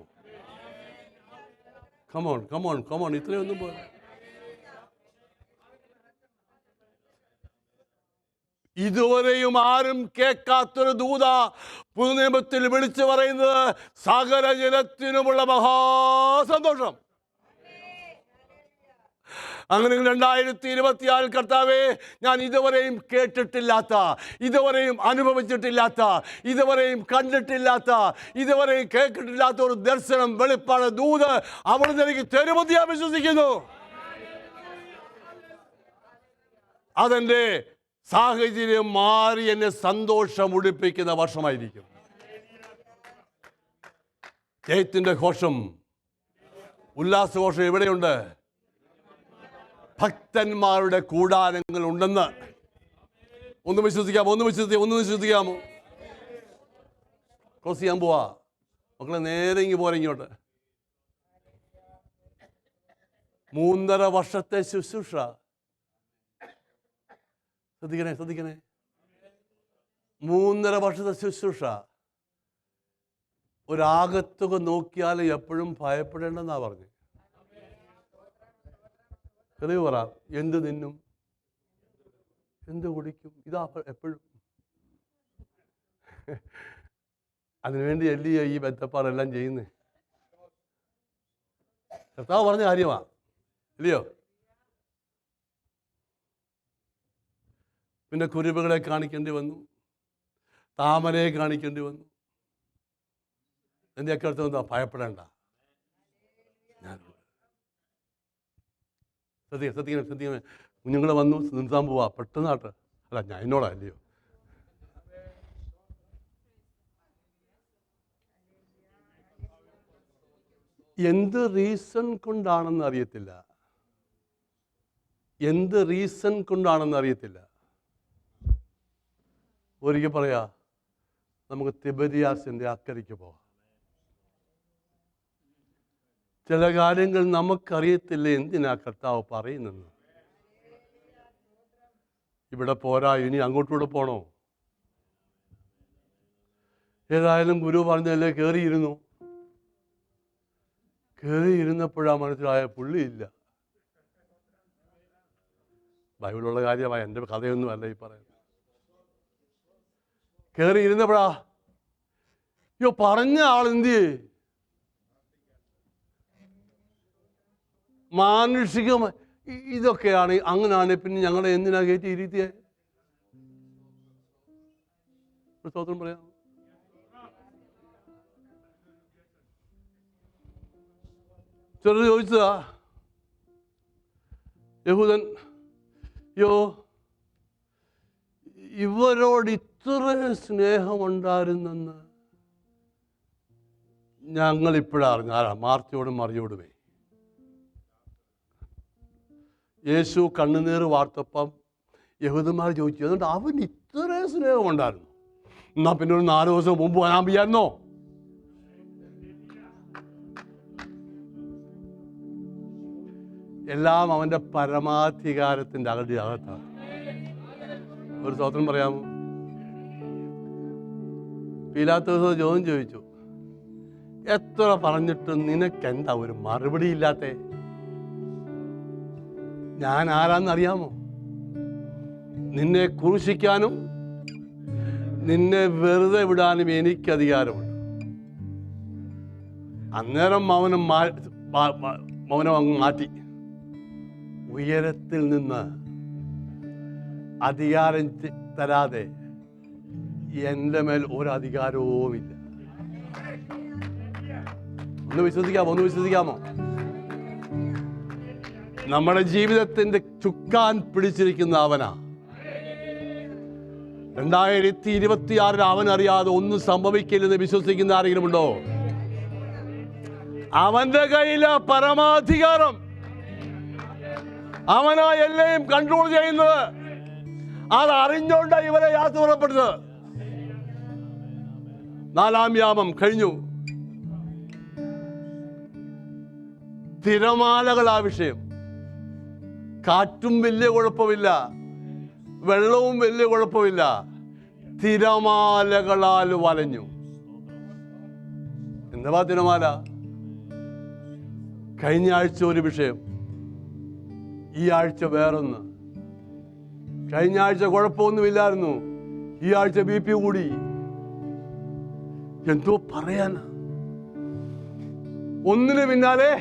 കമോൺ. ഇത്രയൊന്നും പോലെ ഇതുവരെയും ആരും കേൾക്കാത്തൊരു ദൂത പുതുനിയമത്തിൽ വിളിച്ചു പറയുന്നത് സകല ജനത്തിനുമുള്ള മഹാസന്തോഷം. അങ്ങനെ 2026 കർത്താവേ, ഞാൻ ഇതുവരെയും കേട്ടിട്ടില്ലാത്ത, ഇതുവരെയും അനുഭവിച്ചിട്ടില്ലാത്ത, ഇതുവരെയും കണ്ടിട്ടില്ലാത്ത, ഇതുവരെയും കേട്ടിട്ടില്ലാത്ത ഒരു ദർശനം, വെളിപ്പാട്, ദൂത് അവിടുന്ന് എനിക്ക് തരുമെന്ന് ഞാൻ വിശ്വസിക്കുന്നു. അതെന്റെ സാഹചര്യം മാറി എന്നെ സന്തോഷം ഉടിപ്പിക്കുന്ന വർഷമായിരിക്കും. ജയത്തിന്റെ ഘോഷം, ഉല്ലാസഘോഷം എവിടെയുണ്ട്? ഭക്തന്മാരുടെ കൂടാരങ്ങൾ ഉണ്ടെന്ന് ഒന്ന് വിശ്വസിക്കാമോ? ക്ലോസ് ചെയ്യാൻ പോവാ മക്കളെ. നേരെ പോരാ ഇങ്ങോട്ട്. 3.5 വർഷത്തെ ശുശ്രൂഷ. ശ്രദ്ധിക്കണേ. 3.5 വർഷത്തെ ശുശ്രൂഷ. ഒരാകത്തുക നോക്കിയാൽ എപ്പോഴും ഭയപ്പെടേണ്ടെന്നാ പറഞ്ഞു. തെളിവ് പറ. എന്ത് തിന്നും, എന്ത് കുടിക്കും, ഇതാ എപ്പോഴും. അതിനുവേണ്ടി അല്ലയോ ഈ ബന്ധപ്പാടെല്ലാം ചെയ്യുന്നത്? കർത്താവ് പറഞ്ഞ കാര്യമാണ്, ഇല്ലയോ? പിന്നെ കുരുവുകളെ കാണിക്കേണ്ടി വന്നു, താമരയെ കാണിക്കേണ്ടി വന്നു. എന്റെയൊക്കെ അടുത്ത് എന്താ? ഭയപ്പെടേണ്ട, ഞാൻ ശ്രദ്ധിക്കണം. കുഞ്ഞുങ്ങൾ വന്നു നിർത്താൻ പോവാ, പെട്ടെന്നാട്ട്. അല്ല, ഞാൻ എന്നോടാ, അല്ലയോ? എന്ത് റീസൺ കൊണ്ടാണെന്ന് അറിയത്തില്ല, എന്ത് റീസൺ കൊണ്ടാണെന്ന് അറിയത്തില്ല. ഒരിക്കൽ പറയാ, നമുക്ക് തിബരിയാസിന്റെ അക്കരയ്ക്ക് പോകാം. ചില കാര്യങ്ങൾ നമുക്കറിയത്തില്ല എന്തിനാ കർത്താവ് പറയുന്നെന്ന്. ഇവിടെ പോരാ, ഇനി അങ്ങോട്ടൂടെ പോണോ? ഏതായാലും ഗുരു പറഞ്ഞല്ലേ കയറിയിരുന്നു. കയറിയിരുന്നപ്പോഴാ മനസ്സിലായ പുള്ളിയില്ല. ബൈബിളുള്ള കാര്യമാണ്, എൻ്റെ കഥയൊന്നും അല്ല ഈ പറയുന്നത്. കയറിയിരുന്നപ്പോഴാ പറഞ്ഞ ആളെന്ത് മാനുഷികമായി ഇതൊക്കെയാണ്. അങ്ങനെയാണ് പിന്നെ ഞങ്ങളെ എന്തിനാ കയറ്റി ഇരുത്തിയേ? സ്തോത്രം പറയാം. ചിലർ ചോദിച്ചതാ, യഹൂദൻ, ഇവരോട് ഇത്ര സ്നേഹമുണ്ടായിരുന്നെന്ന് ഞങ്ങളിപ്പോഴാ അറിഞ്ഞ. ആരാ? മാർത്തയോടും മറിയോടുമേ. യേശു കണ്ണുനീർ വാർത്തപ്പം യഹൂദന്മാർ ചോദിച്ചു, അതുകൊണ്ട് അവൻ ഇത്ര സ്നേഹമുണ്ടായിരുന്നു, എന്നാ പിന്നെ ഒരു 4 ദിവസം മുമ്പ് വരാൻ വയ്യായിരുന്നോ? എല്ലാം അവൻ്റെ പരമാധികാരത്തിൻ്റെ അകത്താണ്. ഒരു സ്തോത്രം പറയാമോ? പീലാത്തോസ് ചോദ്യം ചോദിച്ചു, എത്ര പറഞ്ഞിട്ടും നിനക്കെന്താ ഒരു മറുപടി ഇല്ലാത്തെ? ഞാൻ ആരാന്നറിയാമോ? നിന്നെ ക്രൂശിക്കാനും നിന്നെ വെറുതെ വിടാനും എനിക്ക് അധികാരമുണ്ട്. അന്നേരം മൗനം അങ്ങ് മാറ്റി. ഉയരത്തിൽ നിന്ന് അധികാരം തരാതെ എൻ്റെ മേൽ ഒരധികാരവുമില്ല. ഒന്ന് വിശ്വസിക്കാമോ? നമ്മുടെ ജീവിതത്തിന്റെ ചുക്കാൻ പിടിച്ചിരിക്കുന്ന അവനാ. 2026 അവനറിയാതെ ഒന്നും സംഭവിക്കില്ലെന്ന് വിശ്വസിക്കുന്ന ആരെങ്കിലും ഉണ്ടോ? അവന്റെ കയ്യിലെ പരമാധികാരം, അവനാ എല്ലാം കൺട്രോൾ ചെയ്യുന്നത്. അത് അറിഞ്ഞുകൊണ്ട് ഇവരെ യാത്ര പുറപ്പെടുന്നത്. 4-ാം യാമം കഴിഞ്ഞു. തിരമാലകളാ വിഷയം. കാറ്റും വലിയ കുഴപ്പമില്ല, വെള്ളവും വലിയ കുഴപ്പമില്ല, തിരമാലകളാൽ വലഞ്ഞു. എന്താ തിരമാല? കഴിഞ്ഞ ആഴ്ച ഒരു വിഷയം, ഈ ആഴ്ച വേറൊന്ന്. കഴിഞ്ഞ ആഴ്ച കുഴപ്പമൊന്നുമില്ലായിരുന്നു, ഈ ആഴ്ച BP കൂടി. എന്തോ പറയാനാ? ഒന്നിന് പിന്നാലെ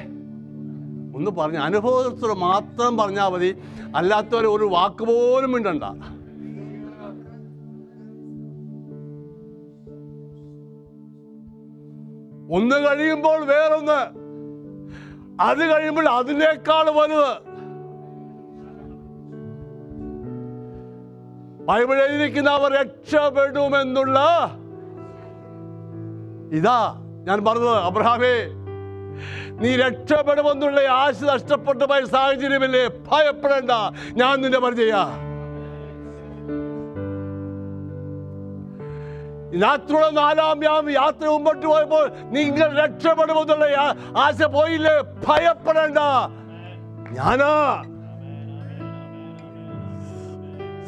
ഒന്ന് പറഞ്ഞ അനുഭവത്തോടെ മാത്രം പറഞ്ഞാൽ മതി, അല്ലാത്തവരെ ഒരു വാക്ക് പോലും മിണ്ടണ്ട. ഒന്ന് കഴിയുമ്പോൾ വേറൊന്ന്, അത് കഴിയുമ്പോൾ അതിനേക്കാൾ വലുത്. ബൈബിൾ എഴുതിയിരിക്കുന്ന അവർ രക്ഷപ്പെടുമെന്നുള്ള ഇതാ ഞാൻ പറഞ്ഞത്. അബ്രഹാമേ, നീ രക്ഷപ്പെടുമെന്നുള്ള ആശ നഷ്ടപ്പെട്ടു പോയ സാഹചര്യമില്ലേ? ഭയപ്പെടേണ്ട, ഞാൻ നിന്റെ പരിചയ. രാത്രിയുടെ 4-ാം യാത്ര മുമ്പോട്ട് പോയപ്പോൾ നിങ്ങൾ രക്ഷപ്പെടുമെന്നുള്ള ആശ പോയില്ലേ? ഭയപ്പെടേണ്ട, ഞാനാ.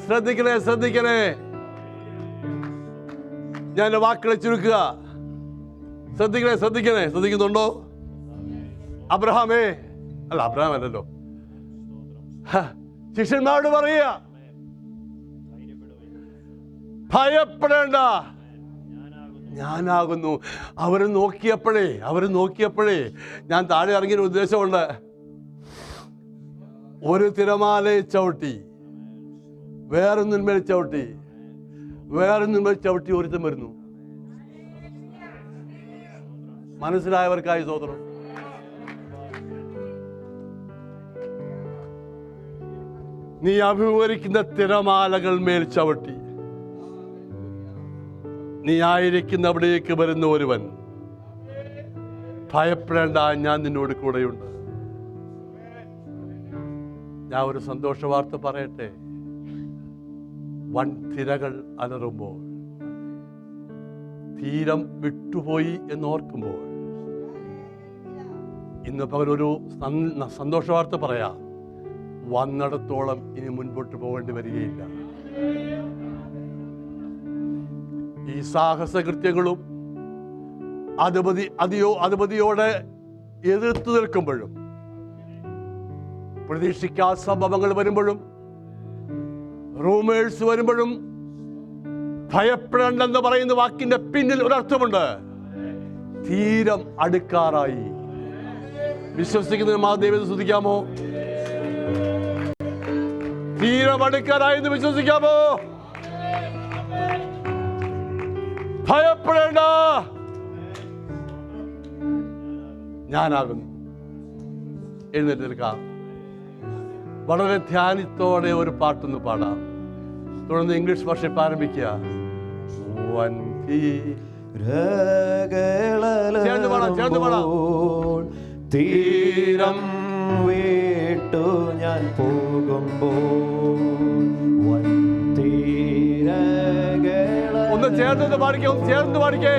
ശ്രദ്ധിക്കണേ. ഞാൻ വാക്കുകളെ ചുരുക്കുക. ശ്രദ്ധിക്കുന്നുണ്ടോ? അബ്രഹാമേ, അല്ല അബ്രഹാം അല്ലല്ലോ, ശിഷ്യന്മാരോട് പറയുക, ഭയപ്പെടേണ്ട, ഞാനാകുന്നു. അവർ നോക്കിയപ്പോഴേ ഞാൻ താഴെ ഇറങ്ങിയ ഉദ്ദേശമുണ്ട്. ഒരു തിരമാലയെ ചവിട്ടി വേറൊന്നിന്മേൽ ചവിട്ടി ഒരുത്തം വരുന്നു. മനസ്സിലായവർക്കായി സ്തോത്രം. നീ അഭിമുഖീകരിക്കുന്ന തിരമാലകൾ മേൽ ചവിട്ടി നീ ആയിരിക്കുന്ന അവിടേക്ക് വരുന്ന ഒരുവൻ, ഭയപ്പെടേണ്ട, ഞാൻ നിന്നോട് കൂടെയുണ്ട്. ഞാൻ ഒരു സന്തോഷ വാർത്ത പറയട്ടെ. വൻ തിരകൾ അലറുമ്പോൾ, തീരം വിട്ടുപോയി എന്നോർക്കുമ്പോൾ, ഇന്ന് പകലൊരു സന്തോഷ വാർത്ത പറയാം. വന്നിടത്തോളം ഇനി മുൻപോട്ട് പോകേണ്ടി വരികയില്ല. ഈ സാഹസകൃത്യങ്ങളും അധിപതിയോടെ എതിർത്തു നിൽക്കുമ്പോഴും, പ്രതീക്ഷിക്കാത്ത സംഭവങ്ങൾ വരുമ്പോഴും, റൂമേഴ്സ് വരുമ്പോഴും, ഭയപ്പെടേണ്ടെന്ന് പറയുന്ന വാക്കിന്റെ പിന്നിൽ ഒരർത്ഥമുണ്ട്. തീരം അടുക്കാറായി. വിശ്വസിക്കുന്ന മാതേവത്തെ സ്തുതിക്കാമോ? തീരം അടുക്കാറായി എന്ന് വിശ്വസിക്കാമോ? ഭയപ്പെടേണ്ട, ഞാനാകുന്നു. എഴുന്നേറ്റ് നിൽക്കാം. വളരെ ധ്യാനത്തോടെ ഒരു പാട്ടൊന്ന് പാടാം. തുടർന്ന് ഇംഗ്ലീഷ് വർഷിപ്പ് ആരംഭിക്കുക. തീരം വിട്ടു ഞാൻ പോകുമ്പോൾ ഒന്ന് ചേർന്ന് പാടിക്കേ.